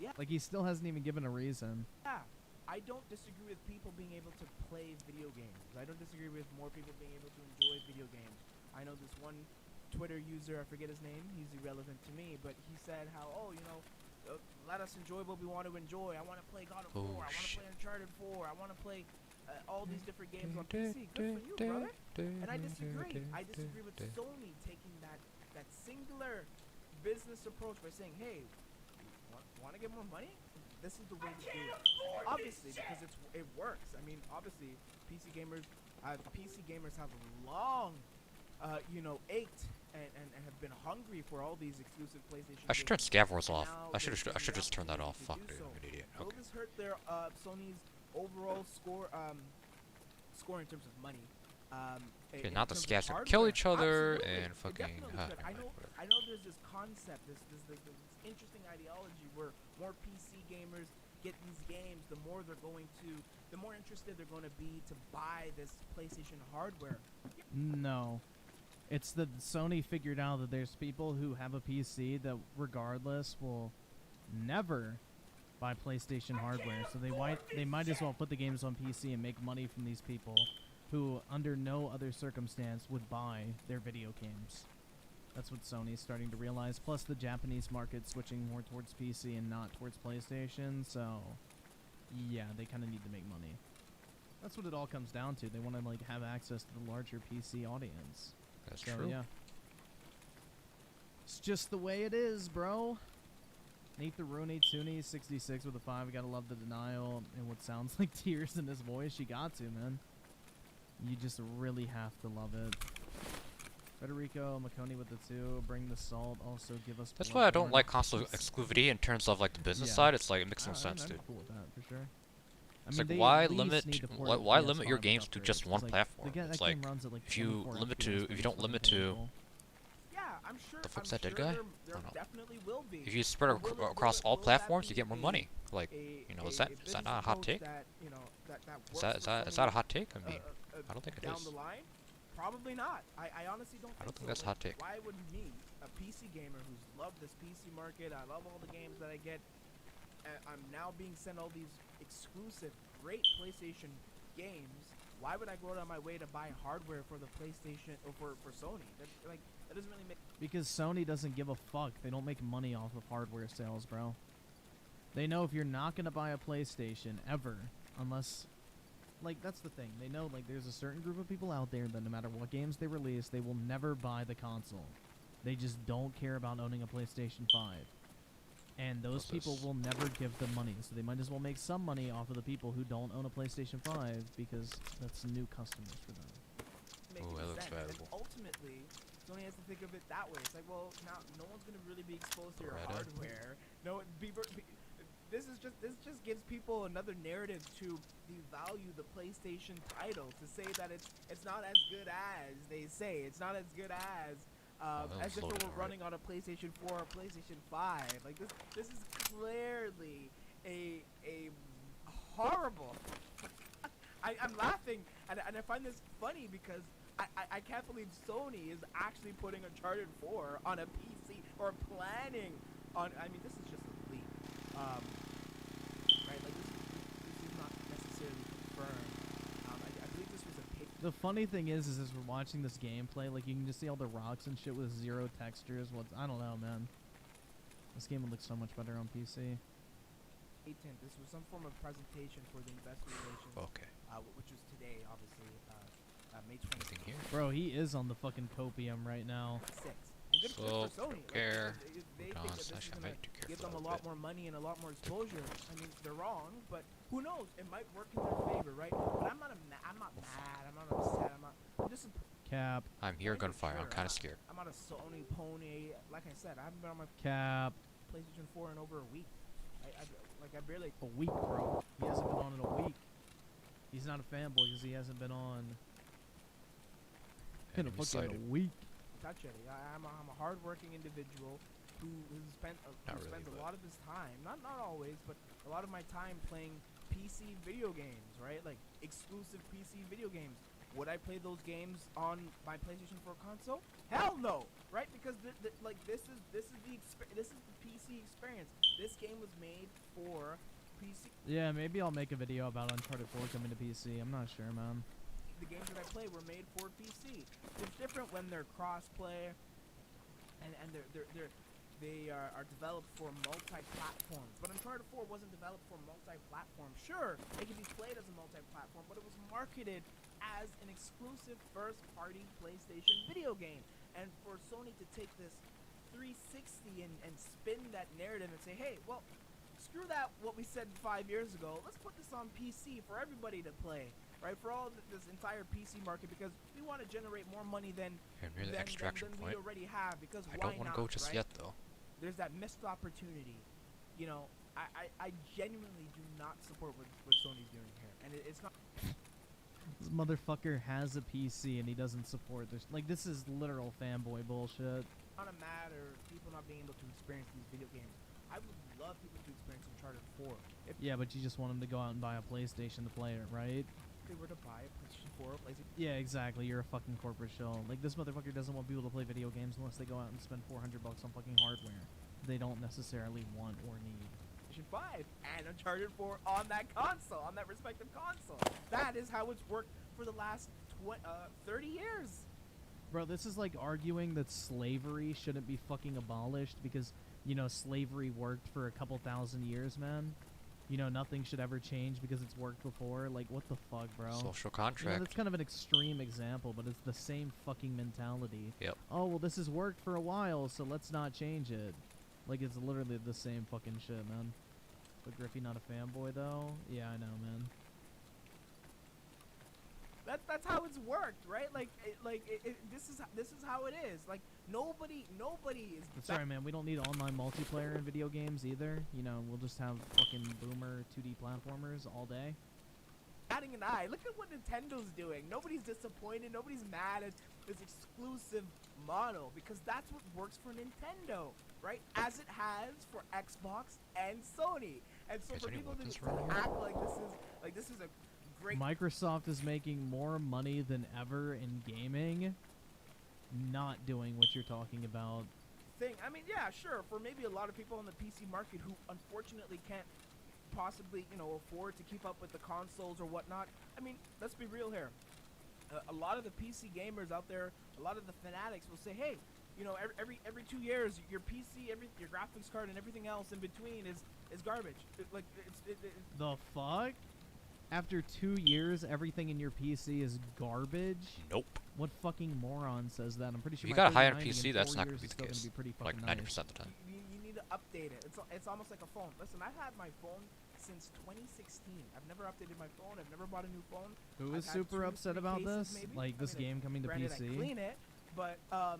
S7: Yeah.
S3: Like, he still hasn't even given a reason.
S7: yeah, I don't disagree with people being able to play video games. I don't disagree with more people being able to enjoy video games. I know this one Twitter user, I forget his name, he's irrelevant to me, but he said how, let us enjoy what we want to enjoy. I want to play God of
S1: Oh,
S7: War. I want to
S1: shit.
S7: play Uncharted 4. I want to play all these different games on PC. Good for you, brother. And I disagree. I disagree with Sony taking that singular business approach by saying, hey, want to get more money? This is the way to do it. Obviously, because it works. I mean, obviously, PC gamers have long, ached and have been hungry for all these exclusive PlayStation
S1: I should turn
S7: games.
S1: Scavors
S7: And
S1: off.
S7: now
S1: I should
S7: there's the
S1: just turn that off.
S7: opportunity
S1: Fuck,
S7: to
S1: dude,
S7: do
S1: I'm an idiot.
S7: Will
S1: Okay.
S7: this hurt their Sony's overall score in terms of money?
S1: Okay,
S7: in
S1: not the
S7: terms of
S1: scavs gonna kill
S7: hardware?
S1: each other
S7: Absolutely.
S1: and
S7: It
S1: fucking.
S7: definitely could. I know there's this concept, this interesting ideology where more PC gamers get these games, the more interested they're going to be to buy this PlayStation hardware.
S3: No. It's that Sony figured out that there's people who have a PC that regardless will never buy PlayStation hardware. So they might as well put the games on PC and make money from these people who under no other circumstance would buy their video games. That's what Sony's starting to realize. Plus the Japanese market switching more towards PC and not towards PlayStation. So yeah, they kind of need to make money. That's what it all comes down to. They want to like have access to the larger PC audience.
S1: That's
S3: So
S1: true.
S3: yeah, it's just the way it is, bro. Nate the Rooney, Tooney, 66 with a 5. We gotta love the denial and what sounds like tears in his voice. You got to, man. You just really have to love it. Federico Maconi with the 2. Bring the salt. Also give us.
S1: That's why I don't
S3: Bloodborne.
S1: like console exclusivity in terms of like the business
S3: Yeah.
S1: side. It's like it makes no
S3: I'm
S1: sense, dude.
S3: cool with that for sure.
S1: It's
S3: mean,
S1: like
S3: they
S1: why
S3: at least
S1: limit
S3: need to port
S1: why
S3: it to
S1: limit your
S3: PS5
S1: games to
S3: upgrades,
S1: just
S3: 'cause,
S1: one
S3: like,
S1: platform?
S3: that
S1: It's
S3: game
S1: like
S3: runs at, like,
S1: if you
S3: 24
S1: limit
S3: FPS,
S1: to
S3: but
S1: if you
S3: it's
S1: don't
S3: still
S1: limit to
S3: playable.
S7: Yeah, I'm sure.
S1: The fuck's
S7: I'm
S1: that dead
S7: sure
S1: guy?
S7: There
S1: I don't know.
S7: definitely will be.
S1: if you spread
S7: But will it-
S1: across
S7: will
S1: all
S7: it- will that
S1: platforms, you
S7: be
S1: get more
S7: a-
S1: money. Like
S7: a-
S1: you know,
S7: a-
S1: is
S7: a
S1: that
S7: business
S1: not a hot
S7: approach
S1: take?
S7: that
S1: Is
S7: works
S1: that
S7: for
S1: is that
S7: Sony,
S1: a hot take? I mean, I don't think it
S7: down
S1: is.
S7: the line? Probably not. I honestly don't.
S1: I don't think
S7: so.
S1: that's a hot take.
S7: Why would me, a PC gamer who's loved this PC market, I love all the games that I get, I'm now being sent all these exclusive, great PlayStation games. Why would I go out of my way to buy hardware for the PlayStation or for Sony? That doesn't really make.
S3: Because Sony doesn't give a fuck. They don't make money off of hardware sales, bro. They know if you're not gonna buy a PlayStation ever, unless, like, that's the thing. They know, like, there's a certain group of people out there that no matter what games they release, they will never buy the console. They just don't care about owning a PlayStation 5. And those
S1: What's
S3: people
S1: this?
S3: will never give them money, so they might as well make some money off of the people who don't own a PlayStation 5 because that's new customers for them.
S7: Making
S1: Ooh, that looks
S7: sense. And
S1: valuable.
S7: ultimately, Sony has to think of it that way. It's like, well, now no one's gonna really be exposed to your
S1: Beretta.
S7: hardware. This just gives people another narrative to devalue the PlayStation title, to say that it's not as good as they say. It's not as good as
S1: that
S7: as if
S1: looks
S7: it
S1: loaded
S7: were
S1: alright.
S7: running on a PlayStation 4 or PlayStation 5. Like this is clearly a horrible. I'm laughing, and I find this funny because I can't believe Sony is actually putting Uncharted 4 on a PC or planning on. I mean, this is just a leak, right? Like this is not necessarily confirmed. I believe this was a pick.
S3: The funny thing is as we're watching this gameplay, like you can just see all the rocks and shit with zero textures. I don't know, man. This game would look so much better on PC.
S7: 18th. This was some form of presentation for the investor relations,
S1: Okay.
S7: which was today, obviously, May
S1: Anything
S7: 26th.
S1: here?
S3: Bro, he is on the fucking copium right now.
S7: And good
S1: So,
S7: for Sony.
S1: care.
S7: They
S1: Hold
S7: think
S1: on,
S7: that this
S1: slash
S7: is
S1: I
S7: gonna
S1: might do care
S7: give
S1: for
S7: them a
S1: a
S7: lot
S1: bit.
S7: more money and a lot more exposure. I mean, they're wrong, but who knows? It might work in their favor, right? But I'm not mad. I'm not upset. I'm just.
S3: Cap.
S1: I'm here,
S7: Making
S1: gunfire. I'm
S7: sure.
S1: kind of scared.
S7: I'm not a Sony pony. Like I said, I haven't been on my
S3: Cap.
S7: PlayStation 4 in over a week. I barely.
S3: A week, bro. He hasn't been on in a week. He's not a fanboy because he hasn't been on in a
S1: Enemy
S3: fucking
S1: sighted.
S3: week.
S7: touch it. I'm a hardworking individual who spends
S1: Not
S7: who
S1: really,
S7: spends a
S1: but-
S7: lot of his time, not always, but a lot of my time playing PC video games, right? Like exclusive PC video games. Would I play those games on my PlayStation 4 console? Hell no, right? Because like this is the PC experience. This game was made for PC.
S3: Yeah, maybe I'll make a video about Uncharted 4 coming to PC. I'm not sure, man.
S7: The games that I play were made for PC. It's different when they're cross-play, and they are developed for multi-platforms. But Uncharted 4 wasn't developed for multi-platform. Sure, it can be played as a multi-platform, but it was marketed as an exclusive first-party PlayStation video game. And for Sony to take this 360 and spin that narrative and say, hey, well, screw that, what we said 5 years ago. Let's put this on PC for everybody to play. Right, for all this entire PC market, because we want to generate more money than
S1: Here, near the extraction
S7: we
S1: point.
S7: already have. Because
S1: I
S7: why
S1: don't want
S7: not,
S1: to go just
S7: right?
S1: yet, though.
S7: There's that missed opportunity. You know, I genuinely do not support what Sony's doing here, and it's not.
S3: This motherfucker has a PC and he doesn't support this. Like, this is literal fanboy bullshit.
S7: Not a matter of people not being able to experience these video games. I would love people to experience Uncharted 4. If
S3: Yeah, but you just want him to go out and buy a PlayStation to play it, right?
S7: they were to buy a PlayStation 4 or PlayStation
S3: Yeah, exactly. You're a fucking corporate shell. Like, this motherfucker doesn't want people to play video games unless they go out and spend $400 on fucking hardware they don't necessarily want or need.
S7: 5 and Uncharted 4 on that console, on that respective console. That is how it's worked for the last 30 years.
S3: Bro, this is like arguing that slavery shouldn't be fucking abolished because, you know, slavery worked for a couple thousand years, man. You know, nothing should ever change because it's worked before. Like, what the fuck, bro?
S1: Social
S3: You know,
S1: contract.
S3: that's kind of an extreme example, but it's the same fucking mentality.
S1: Yep.
S3: Oh, well, this has worked for a while, so let's not change it. Like, it's literally the same fucking shit, man. But Griffey not a fanboy, though? Yeah, I know, man.
S7: That's how it's worked, right? This is how it is. Like nobody is.
S3: But sorry, man, we don't need online multiplayer in video games either. You know, we'll just have fucking boomer 2D platformers all day.
S7: Batting an eye. Look at what Nintendo's doing. Nobody's disappointed. Nobody's mad at this exclusive model because that's what works for Nintendo, right? As it has for Xbox and Sony. And so
S1: Is
S7: for
S1: there any
S7: people to
S1: weapons around here?
S7: act like this is a great
S3: Microsoft is making more money than ever in gaming, not doing what you're talking about.
S7: thing. I mean, yeah, sure. For maybe a lot of people in the PC market who unfortunately can't possibly, afford to keep up with the consoles or whatnot. I mean, let's be real here. A lot of the PC gamers out there, a lot of the fanatics will say, hey, every 2 years, your PC, your graphics card, and everything else in between is garbage.
S3: The fuck? After 2 years, everything in your PC is garbage?
S1: Nope.
S3: What fucking moron says that? I'm pretty sure
S1: If you
S3: my
S1: got a high-end
S3: 3090
S1: PC,
S3: in
S1: that's
S3: 4
S1: not gonna
S3: years
S1: be
S3: is
S1: the
S3: still
S1: case.
S3: Gonna be pretty
S1: Like
S3: fucking
S1: 90% of the time.
S7: You need to update it. It's almost like a phone. Listen, I've had my phone since 2016. I've never updated my phone. I've never bought a new phone.
S3: Who is
S7: I've had
S3: super
S7: 2,
S3: upset
S7: 3
S3: about
S7: cases
S3: this?
S7: maybe.
S3: Like, this game coming to
S7: Granted,
S3: PC?
S7: I clean it, but I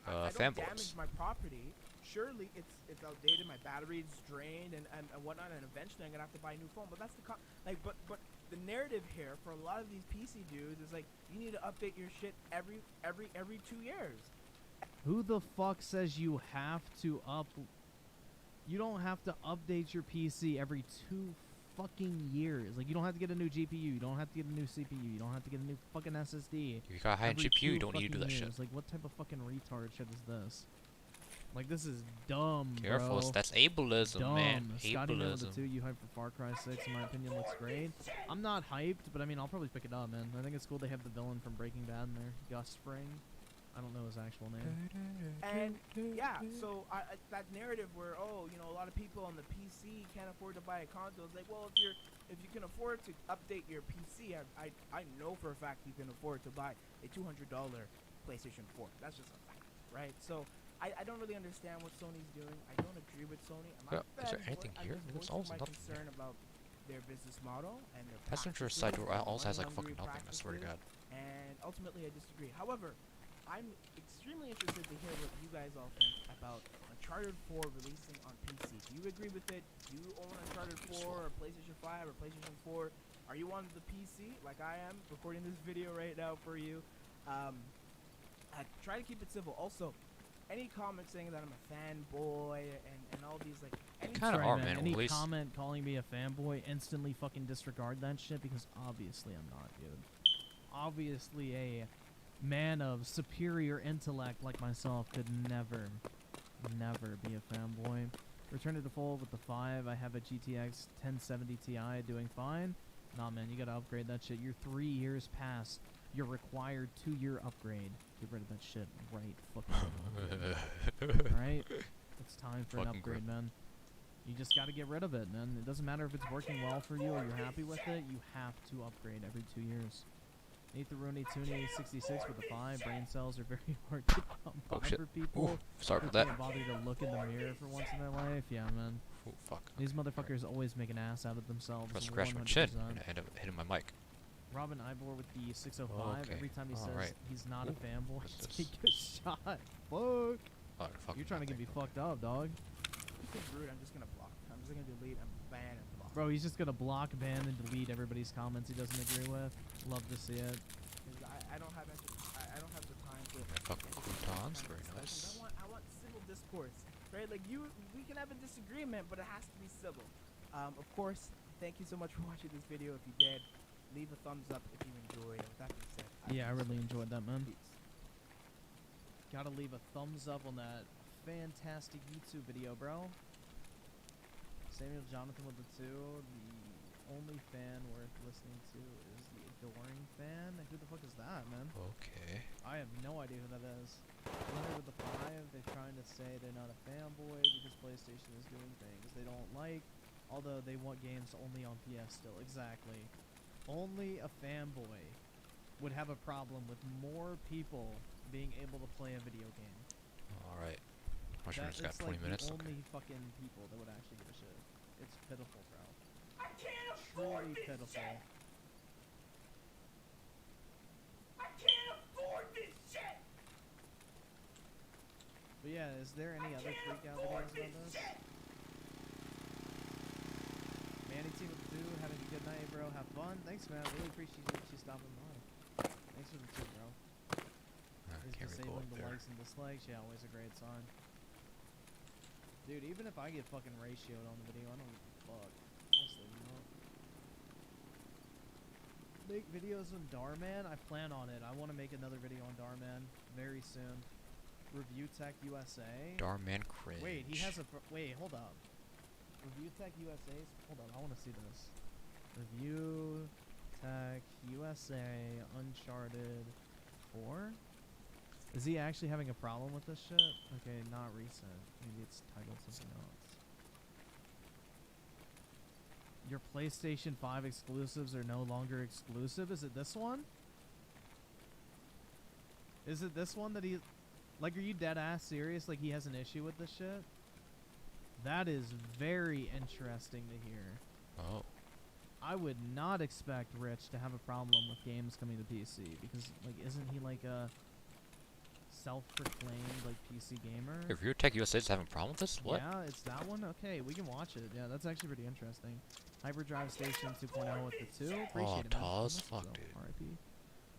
S7: don't
S1: fanboys.
S7: damage my property. Surely it's outdated. My battery's drained and whatnot, and eventually I'm gonna have to buy a new phone. But that's but the narrative here for a lot of these PC dudes is like you need to update your shit every 2 years.
S3: Who the fuck says you have to You don't have to update your PC every 2 fucking years. Like, you don't have to get a new GPU, you don't have to get a new CPU, you don't have to get a new fucking SSD.
S1: If you got a high-end
S3: every
S1: GPU, you
S3: 2
S1: don't need to do
S3: fucking
S1: that shit.
S3: years. Like, what type of fucking retard shit is this? Like, this is dumb,
S1: Careful,
S3: bro.
S1: that's ableism,
S3: Dumb.
S1: man.
S3: Scotty Man with the
S1: Ableism.
S3: 2, you hyped for Far Cry 6, in my opinion, looks great. I'm not hyped, but I mean, I'll probably pick it up, man. I think it's cool they have the villain from Breaking Bad in there, Gus Fring. I don't know his actual name.
S7: And yeah, so that narrative where a lot of people on the PC can't afford to buy a console. It's like, well, if you can afford to update your PC, I know for a fact you can afford to buy a $200 PlayStation 4. That's just a fact, right? So I don't really understand what Sony's doing. I don't agree with Sony. I'm not
S1: Yeah, is there
S7: fanboy.
S1: anything
S7: I'm
S1: here?
S7: just
S1: There's
S7: voicing
S1: always
S7: my
S1: nothing
S7: concern about their business model and their
S1: Passenger
S7: practices
S1: side door
S7: and
S1: also has like
S7: money-hungry
S1: fucking nothing, I swear to God.
S7: practices, And ultimately, I disagree. However, I'm extremely interested to hear what you guys all think about Uncharted 4 releasing on PC. Do you agree with it? Do you own Uncharted 4 or PlayStation 5 or PlayStation 4? Are you on the PC like I am, recording this video right now for you? Try to keep it civil. Also, any comments saying that I'm a fanboy and all these like any
S1: Kind of
S3: Sorry,
S1: are,
S3: man.
S1: man.
S3: Any
S1: At least
S3: comment calling me a fanboy, instantly fucking disregard that shit because obviously I'm not, dude. Obviously a man of superior intellect like myself could never be a fanboy. Return to full with the 5. I have a GTX 1070 Ti doing fine. Nah, man, you gotta upgrade that shit. You're 3 years past your required 2-year upgrade. Get rid of that shit right fucking Alright? It's time for an
S1: Fucking
S3: upgrade, man. You just gotta get rid of it, man. It doesn't matter if it's working well for you or you're happy with it. You have to upgrade every 2 years. Nathan Rooney Tooney 66 with a 5. Brain cells are very hard to come
S1: Oh,
S3: by
S1: shit.
S3: for people
S1: Ooh, sorry
S3: who
S1: about that.
S3: can't bother to look in the mirror for once in their life. Yeah, man.
S1: Oh, fuck.
S3: These motherfuckers always make an ass out of themselves.
S1: Press scratch my chin
S3: 100%.
S1: and I end up hitting my mic.
S3: Robin Ivor with the 605.
S1: Okay.
S3: Every time he says
S1: Alright.
S3: he's not a
S1: Ooh,
S3: fanboy,
S1: what's this?
S3: take a shot. Fuck.
S1: Oh, fuck.
S3: You're trying to get me fucked up, dog.
S7: This is rude. I'm just gonna block. I'm just gonna delete and ban and block.
S3: Bro, he's just gonna block, ban, and delete everybody's comments he doesn't agree with. Love to see it.
S7: 'Cause I don't have I don't have the time to.
S1: Fucking croutons, very
S7: discussions.
S1: nice.
S7: I want civil discourse, right? Like we can have a disagreement, but it has to be civil. Of course, thank you so much for watching this video. If you did, leave a thumbs up if you enjoyed. With that being said,
S3: Yeah, I really enjoyed that, man.
S7: peace.
S3: Gotta leave a thumbs up on that fantastic YouTube video, bro. Samuel Jonathan with the 2. The only fan worth listening to is the adoring fan. Who the fuck is that, man?
S1: Okay.
S3: I have no idea who that is. Leonard with the 5. They're trying to say they're not a fanboy because PlayStation is doing things they don't like, although they want games only on PS still. Exactly. Only a fanboy would have a problem with more people being able to play a video game.
S1: Alright. I'm sure it's got
S3: It's
S1: 20
S3: like
S1: minutes.
S3: the
S1: Okay.
S3: only fucking people that would actually give a shit. It's pitiful, bro.
S7: I can't
S3: Truly pitiful.
S7: I can't afford this shit.
S3: But yeah, is there any other freak out videos about this? Manny Team with the 2, having a good night, bro. Have fun. Thanks, man. Really appreciate you stopping by. Thanks for the 2, bro. Is
S1: Can't really go
S3: disabling
S1: up
S3: the
S1: there.
S3: likes and dislikes. Yeah, always a great sign. Dude, even if I get fucking ratioed on the video, I don't give a fuck. Honestly, you know. Make videos on Darman? I plan on it. I want to make another video on Darman very soon. Review Tech USA.
S1: Darman cringe.
S3: Wait, he has a. Wait, hold up. Review Tech USA's. Hold on, I want to see this. Review Tech USA Uncharted 4. Is he actually having a problem with this shit? Okay, not recent. Maybe it's titled something else. Your PlayStation 5 exclusives are no longer exclusive? Is it this one? Is it this one that he... Like, are you dead ass serious? Like, he has an issue with this shit? That is very interesting to hear.
S1: Oh.
S3: I would not expect Rich to have a problem with games coming to PC because, like, isn't he like a self-proclaimed like PC gamer?
S1: If your Tech USA is having a problem with this? What?
S3: Yeah, it's that one. Okay, we can watch it. Yeah, that's actually pretty interesting. Hyperdrive Station 2.0 with the 2. Appreciate it, man.
S1: Taz?
S3: So much,
S1: Fuck,
S3: so,
S1: dude.
S3: R.I.P.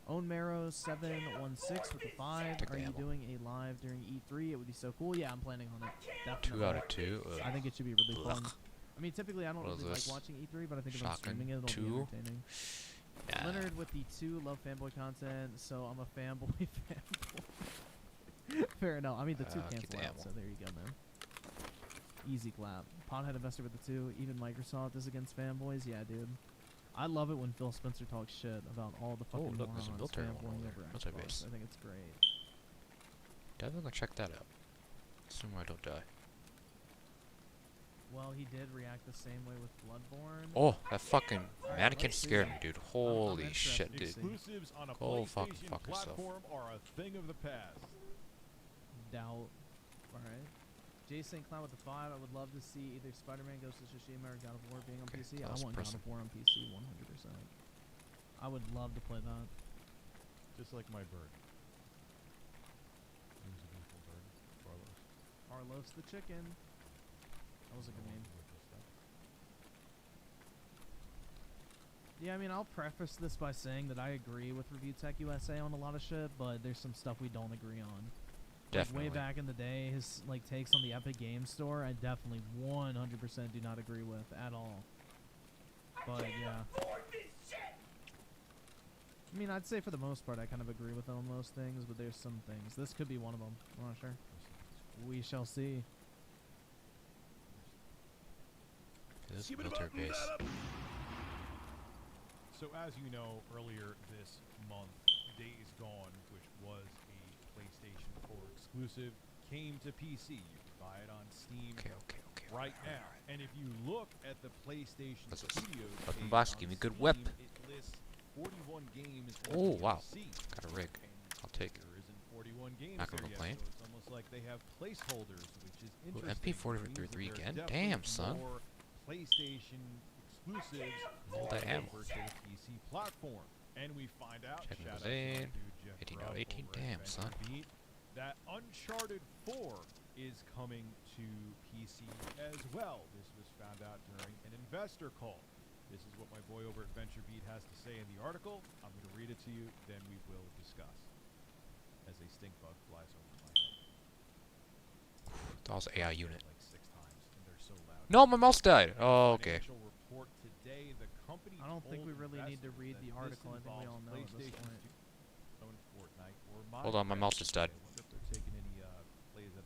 S3: Own Marrow 716 with the 5.
S1: Take
S3: Are
S1: the
S3: you
S1: ammo.
S3: doing a live during E3? It would be so cool. Yeah, I'm planning on it. Definitely.
S1: 2 out of 2.
S3: I think it should be really fun. I mean, typically I don't
S1: What is
S3: really like
S1: this?
S3: watching E3, but I think if I'm
S1: Shotgun
S3: streaming it, it'll
S1: 2?
S3: be entertaining.
S1: Yeah.
S3: Leonard with the 2 love fanboy content, so I'm a fanboy fanboy. Fair enough. I mean, the 2
S1: keep the
S3: cancel out,
S1: ammo.
S3: so there you go, man. Easy clap. Pothead investor with the 2. Even Microsoft is against fanboys. Yeah, dude. I love it when Phil Spencer talks shit about all the fucking
S1: look, there's a
S3: morons
S1: military one
S3: fanboying
S1: over there.
S3: over
S1: Military
S3: Xbox.
S1: base.
S3: I think it's great.
S1: Definitely gonna check that out. Assume I don't die.
S3: Well, he did react the same way with Bloodborne.
S1: Oh, that fucking mannequin
S3: let's see.
S1: scared me, dude. Holy
S3: interested
S1: shit,
S3: to
S1: dude.
S3: see.
S8: Exclusives on a
S1: Go fucking
S8: PlayStation
S1: fuck yourself.
S8: platform are a thing of the past.
S3: Doubt. Alright. Jason Clown with the 5. I would love to see either Spider-Man, Ghost of Tsushima, or God of War being on
S1: Okay,
S3: PC. I
S1: that's
S3: want God
S1: pressing.
S3: of War on PC 100%. I would love to play that.
S8: Just like my bird. He was a beautiful bird. Carlos.
S3: Carlos the chicken. That was a good name. Yeah, I mean, I'll preface this by saying that I agree with Review Tech USA on a lot of shit, but there's some stuff we don't agree on. Like,
S1: Definitely.
S3: way back in the day, his takes on the Epic Game Store, I definitely 100% do not agree with at all. But yeah. I mean, I'd say for the most part, I kind of agree with him on most things, but there's some things. This could be one of them. I'm not sure. We shall see.
S1: This is military base.
S8: So as you know, earlier this month, Days Gone, which was a PlayStation 4 exclusive, came to PC. You can buy it on Steam
S1: Okay.
S8: right now. And if you look at the PlayStation
S1: What's this?
S8: Studios
S1: Weapon
S8: page
S1: box,
S8: on
S1: give me a good
S8: Steam,
S1: whip.
S8: it lists 41 games as
S1: Oh, wow.
S8: DLC.
S1: Got a rig.
S8: And
S1: I'll take it.
S8: there isn't 41 games
S1: Not gonna
S8: there yet,
S1: complain.
S8: so it's almost like they have placeholders, which is
S1: Ooh,
S8: interesting.
S1: MP43
S8: It means that there's
S1: again?
S8: definitely
S1: Damn, son.
S8: more PlayStation exclusives
S1: All that ammo.
S8: over to the PC platform. And we find out,
S1: Checking
S8: shout out
S1: those
S8: to my
S1: in.
S8: dude Jeff
S1: 18
S8: Grubb
S1: out of 18,
S8: over at
S1: damn,
S8: Venture
S1: son.
S8: Beat, that Uncharted 4 is coming to PC as well. This was found out during an investor call. This is what my boy over at Venture Beat has to say in the article. I'm going to read it to you, then we will discuss. As a stink bug flies over my head.
S1: That was AI unit.
S8: Like 6 times, and they're so loud.
S1: No, my mouse died. Oh, okay.
S8: Financial report today, the company
S3: I don't think we
S8: told
S3: really need to
S8: investors
S3: read
S8: that
S3: the
S8: this
S3: article. I think we all
S8: involves
S3: know at this
S8: PlayStation
S3: point.
S8: 2 and Fortnite or
S1: Hold on, my
S8: Minecraft.
S1: mouse just died.
S8: I wonder if they're taking any plays at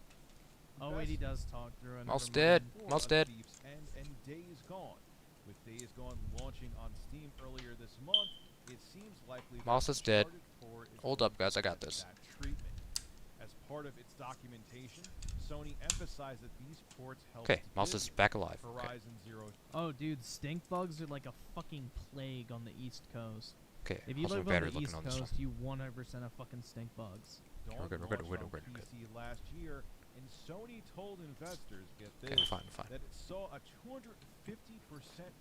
S3: Oh wait, he does talk through it.
S1: Mouse
S3: never
S1: dead.
S3: mind.
S8: for
S1: Mouse
S8: A
S1: dead.
S8: Thief's End and Days Gone. With Days Gone launching on Steam earlier this month, it seems likely that
S1: Mouse is dead.
S8: Uncharted 4 is
S1: Hold
S8: going
S1: up, guys,
S8: to
S1: I got
S8: get
S1: this.
S8: that treatment. As part of its documentation, Sony emphasized that these ports help
S1: Okay, mouse is back alive. Okay.
S8: Horizon Zero
S3: Oh, dude, stink bugs are like a fucking plague on the East Coast.
S1: Okay.
S3: If you
S1: How's my
S3: live
S1: battery
S3: on the
S1: looking
S3: East
S1: on this one?
S3: Coast, you 100% have fucking stink bugs.
S8: Dawn
S1: We're good, we're good,
S8: launched
S1: we're good,
S8: on
S1: we're good, we're
S8: PC last year, and Sony told investors, get
S1: Okay,
S8: this,
S1: fine.
S8: that it saw a 250%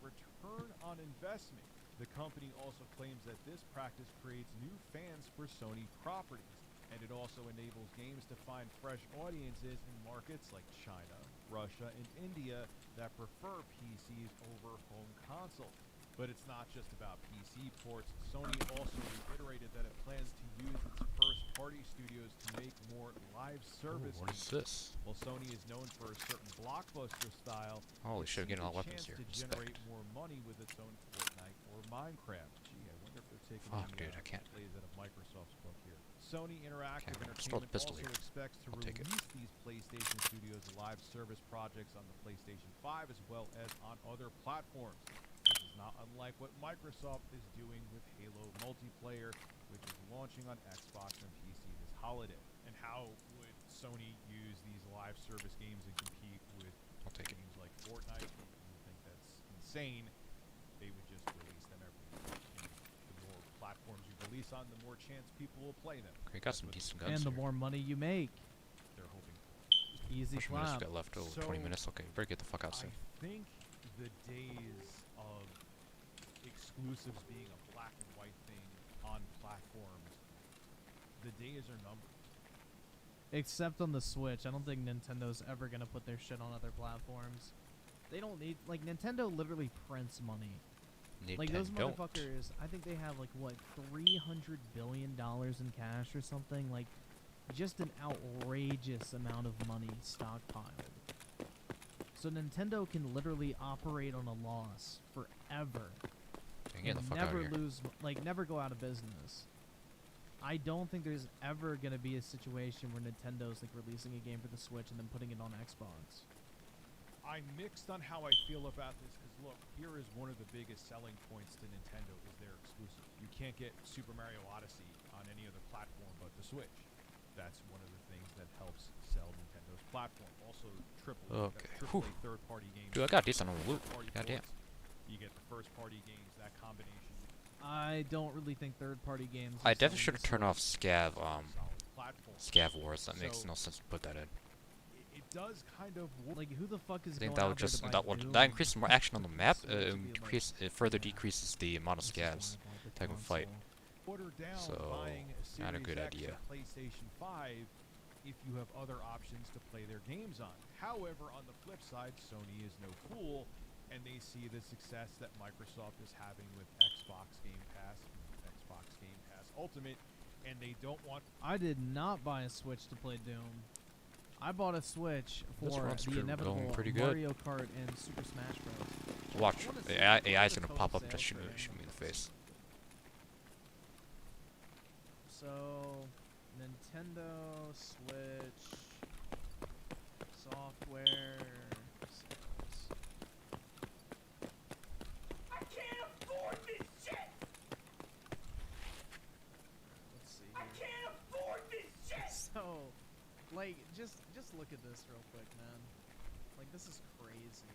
S8: return on investment. The company also claims that this practice creates new fans for Sony properties, and it also enables games to find fresh audiences in markets like China, Russia, and India that prefer PCs over home consoles. But it's not just about PC ports. Sony also reiterated that it plans to use its first-party studios to make more live service.
S1: What is this?
S8: While Sony is known for a certain blockbuster style,
S1: Holy
S8: it
S1: shit,
S8: sees
S1: getting all
S8: a
S1: weapons
S8: chance
S1: here.
S8: to
S1: Respect.
S8: generate more money with its own Fortnite or Minecraft. Gee, I wonder if they're taking
S1: Fuck,
S8: any,
S1: dude, I can't.
S8: plays out of Microsoft's book here. Sony Interactive
S1: Okay, just throw the
S8: Entertainment
S1: pistol
S8: also
S1: here.
S8: expects to
S1: I'll take it.
S8: release these PlayStation Studios live service projects on the PlayStation 5 as well as on other platforms. This is not unlike what Microsoft is doing with Halo multiplayer, which is launching on Xbox and PC this holiday. And how would Sony use these live service games and compete with
S1: I'll take it.
S8: games like Fortnite? You think that's insane? They would just release them everywhere. And the more platforms you release on, the more chance people will play them.
S1: Okay, got
S8: That's
S1: some
S8: what
S1: decent
S3: And
S1: guns
S3: the
S1: here.
S3: more money you make.
S8: they're hoping for.
S3: Easy
S1: How much minutes
S3: clap.
S1: got left? Oh,
S8: So,
S1: 20 minutes. Okay, better get the fuck out
S8: I
S1: soon.
S8: think the days of exclusives being a black and white thing on platforms, the days are numbered.
S3: Except on the Switch. I don't think Nintendo's ever going to put their shit on other platforms. They don't need... Like, Nintendo literally prints money. Like, those
S1: Nintendo.
S3: motherfuckers, I think they have, like, what, $300 billion in cash or something? Like, just an outrageous amount of money stockpiled. So Nintendo can literally operate on a loss forever.
S1: Get the
S3: And
S1: fuck out of
S3: never
S1: here.
S3: lose, like never go out of business. I don't think there's ever gonna be a situation where Nintendo's like releasing a game for the Switch and then putting it on Xbox.
S8: I'm mixed on how I feel about this because look, here is one of the biggest selling points to Nintendo is their exclusive. You can't get Super Mario Odyssey on any other platform but the Switch. That's one of the things that helps sell Nintendo's platform. Also,
S1: Okay.
S8: AAA third-party games.
S1: Dude, I got decent on loot.
S8: third-party
S1: Goddamn.
S8: ports. You get the first-party games, that combination.
S3: I don't really think third-party games.
S1: I
S3: are
S1: definitely
S3: selling
S1: should have
S3: the
S1: turned off
S3: Switch.
S1: Scav
S8: Solid platform.
S1: Scav Wars. That makes
S8: So-
S1: no sense to put that in.
S8: It does kind of work.
S3: Like, who the fuck is
S1: I think
S3: going
S1: that
S3: out
S1: would
S3: there
S1: just
S3: to buy
S1: that would
S3: Doom
S1: that increases more action on the
S3: for
S1: map.
S3: Switch to be like-
S1: It further
S3: yeah.
S1: decreases the amount of
S3: This is why I
S1: scavs
S3: bought the
S1: that can fight.
S3: console.
S8: Order down
S1: So,
S8: buying a
S1: not a
S8: Series
S1: good
S8: X
S1: idea.
S8: or PlayStation 5 if you have other options to play their games on. However, on the flip side, Sony is no fool, and they see the success that Microsoft is having with Xbox Game Pass, Xbox Game Pass Ultimate, and they don't want
S3: I did not buy a Switch to play Doom. I bought a Switch
S1: This
S3: for
S1: one's
S3: the
S1: going
S3: inevitable
S1: pretty good.
S3: Mario Kart and Super Smash Bros.
S1: Watch,
S3: I wanna see
S1: AI is
S3: what the
S1: gonna pop
S3: total
S1: up to
S3: sales
S1: shoot,
S3: for it
S1: shoot me in the face.
S3: So, Nintendo Switch software sales.
S9: I can't afford this shit!
S3: Let's see
S9: I
S3: here.
S9: can't afford this shit!
S3: So, like, just look at this real quick, man. Like, this is crazy.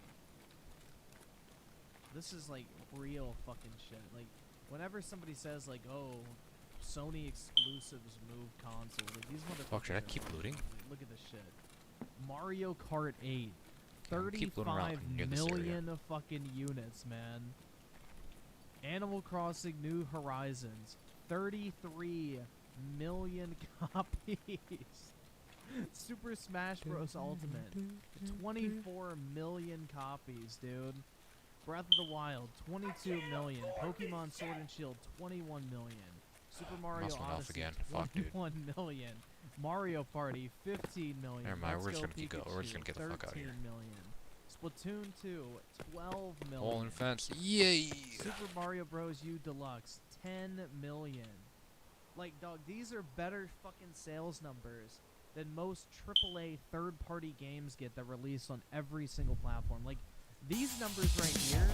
S3: This is like real fucking shit. Like, whenever somebody says like, "Oh, Sony exclusives move console," like these motherfuckers.
S1: Fuck, should I
S3: are
S1: keep
S3: fucking
S1: looting?
S3: crazy. Look at this shit. Mario Kart 8.
S1: Yeah, I'm keep looting around
S3: 35
S1: near this area.
S3: million fucking units, man. Animal Crossing New Horizons. 33 million copies. Super Smash Bros. Ultimate. 24 million copies, dude. Breath of the Wild, 22 million. Pokemon Sword and Shield, 21 million. Super Mario
S1: Mouse went off
S3: Odyssey,
S1: again. Fuck, dude.
S3: 21 million. Mario Party, 15 million.
S1: Never mind, we're
S3: Let's
S1: just gonna keep going. We're just
S3: Pikachu,
S1: gonna get the fuck outta here.
S3: 13 million. Splatoon 2, 12 million.
S1: Hole in fence. Yay!
S3: Super Mario Bros. U Deluxe, 10 million. Like, dog, these are better fucking sales numbers than most AAA third-party games get that release on every single platform. Like, these numbers right here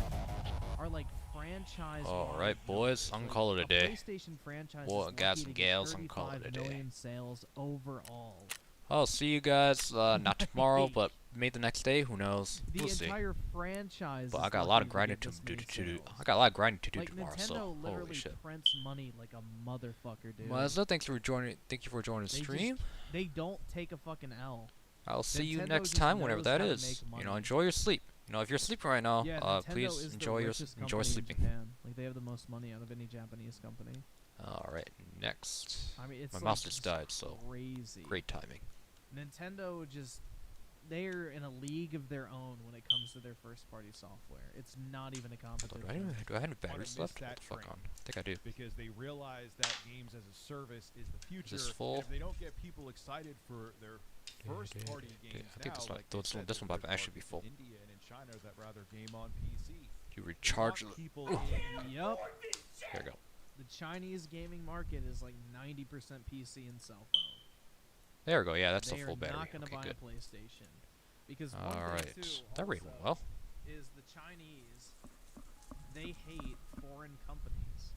S3: are like franchise.
S1: All right, boys, I'm gonna call it a day.
S3: PlayStation franchise.
S1: Boy,
S3: is
S1: guys
S3: lucky
S1: and
S3: to get
S1: gals, I'm calling it a
S3: 35
S1: day.
S3: million sales overall.
S1: I'll see you guys not tomorrow, but maybe the next day. Who knows?
S3: The
S1: We'll see.
S3: entire franchise.
S1: But
S3: is
S1: I got a lot
S3: lucky
S1: of grinding
S3: get
S1: to
S3: this
S1: do.
S3: many
S1: To do.
S3: sales.
S1: I got a lot of grinding to do
S3: Like,
S1: tomorrow.
S3: Nintendo
S1: So holy
S3: literally
S1: shit.
S3: prints money like a motherfucker, dude.
S1: Well, so thanks for joining. Thank you for joining the
S3: They just-
S1: stream.
S3: They don't take a fucking L.
S1: I'll see you
S3: Nintendo
S1: next
S3: just
S1: time, whenever
S3: knows
S1: that
S3: how to
S1: is.
S3: make
S1: You know,
S3: money.
S1: enjoy your sleep. You know, if you're sleeping right now,
S3: Yeah, Nintendo
S1: please
S3: is
S1: enjoy
S3: the
S1: your
S3: richest
S1: enjoy
S3: company
S1: sleeping.
S3: In Japan. Like, they have the most money out of any Japanese company.
S1: All right, next.
S3: I mean, it's
S1: My
S3: like
S1: mouse just
S3: just
S1: died, so
S3: crazy.
S1: great timing.
S3: Nintendo just, they're in a league of their own when it comes to their first-party software. It's not even a
S1: Hold on,
S3: competition.
S1: do I have any batteries
S8: miss
S1: left?
S8: that
S1: What the fuck
S8: train.
S1: on? I think I do.
S8: because they realize that games as a service is the future.
S1: this full?
S8: And if they don't get people excited for their first-party games
S1: I think
S8: now,
S1: this one-
S8: like they said,
S1: this one
S8: there's
S1: might actually be
S8: markets
S1: full.
S8: in India and in China that rather game on PC.
S1: You
S8: They
S1: recharge.
S8: want people
S3: Yup.
S1: There we go.
S3: The Chinese gaming market is like 90% PC and cell phone.
S1: There we go. Yeah, that's
S3: they
S1: a full
S3: are
S1: battery.
S3: not going to
S1: Okay,
S3: buy
S1: good.
S3: a PlayStation. Because one
S1: All
S3: thing
S1: right,
S3: too,
S1: that rate went
S3: also,
S1: well.
S3: is the Chinese, they hate foreign companies.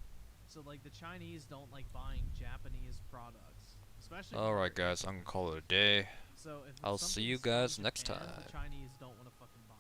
S3: So like the Chinese don't like buying Japanese products, especially.
S1: All right, guys, I'm gonna call it a day.
S3: So if
S1: I'll see you
S3: something's from
S1: guys next
S3: Japan,
S1: time.
S3: The Chinese don't want to fucking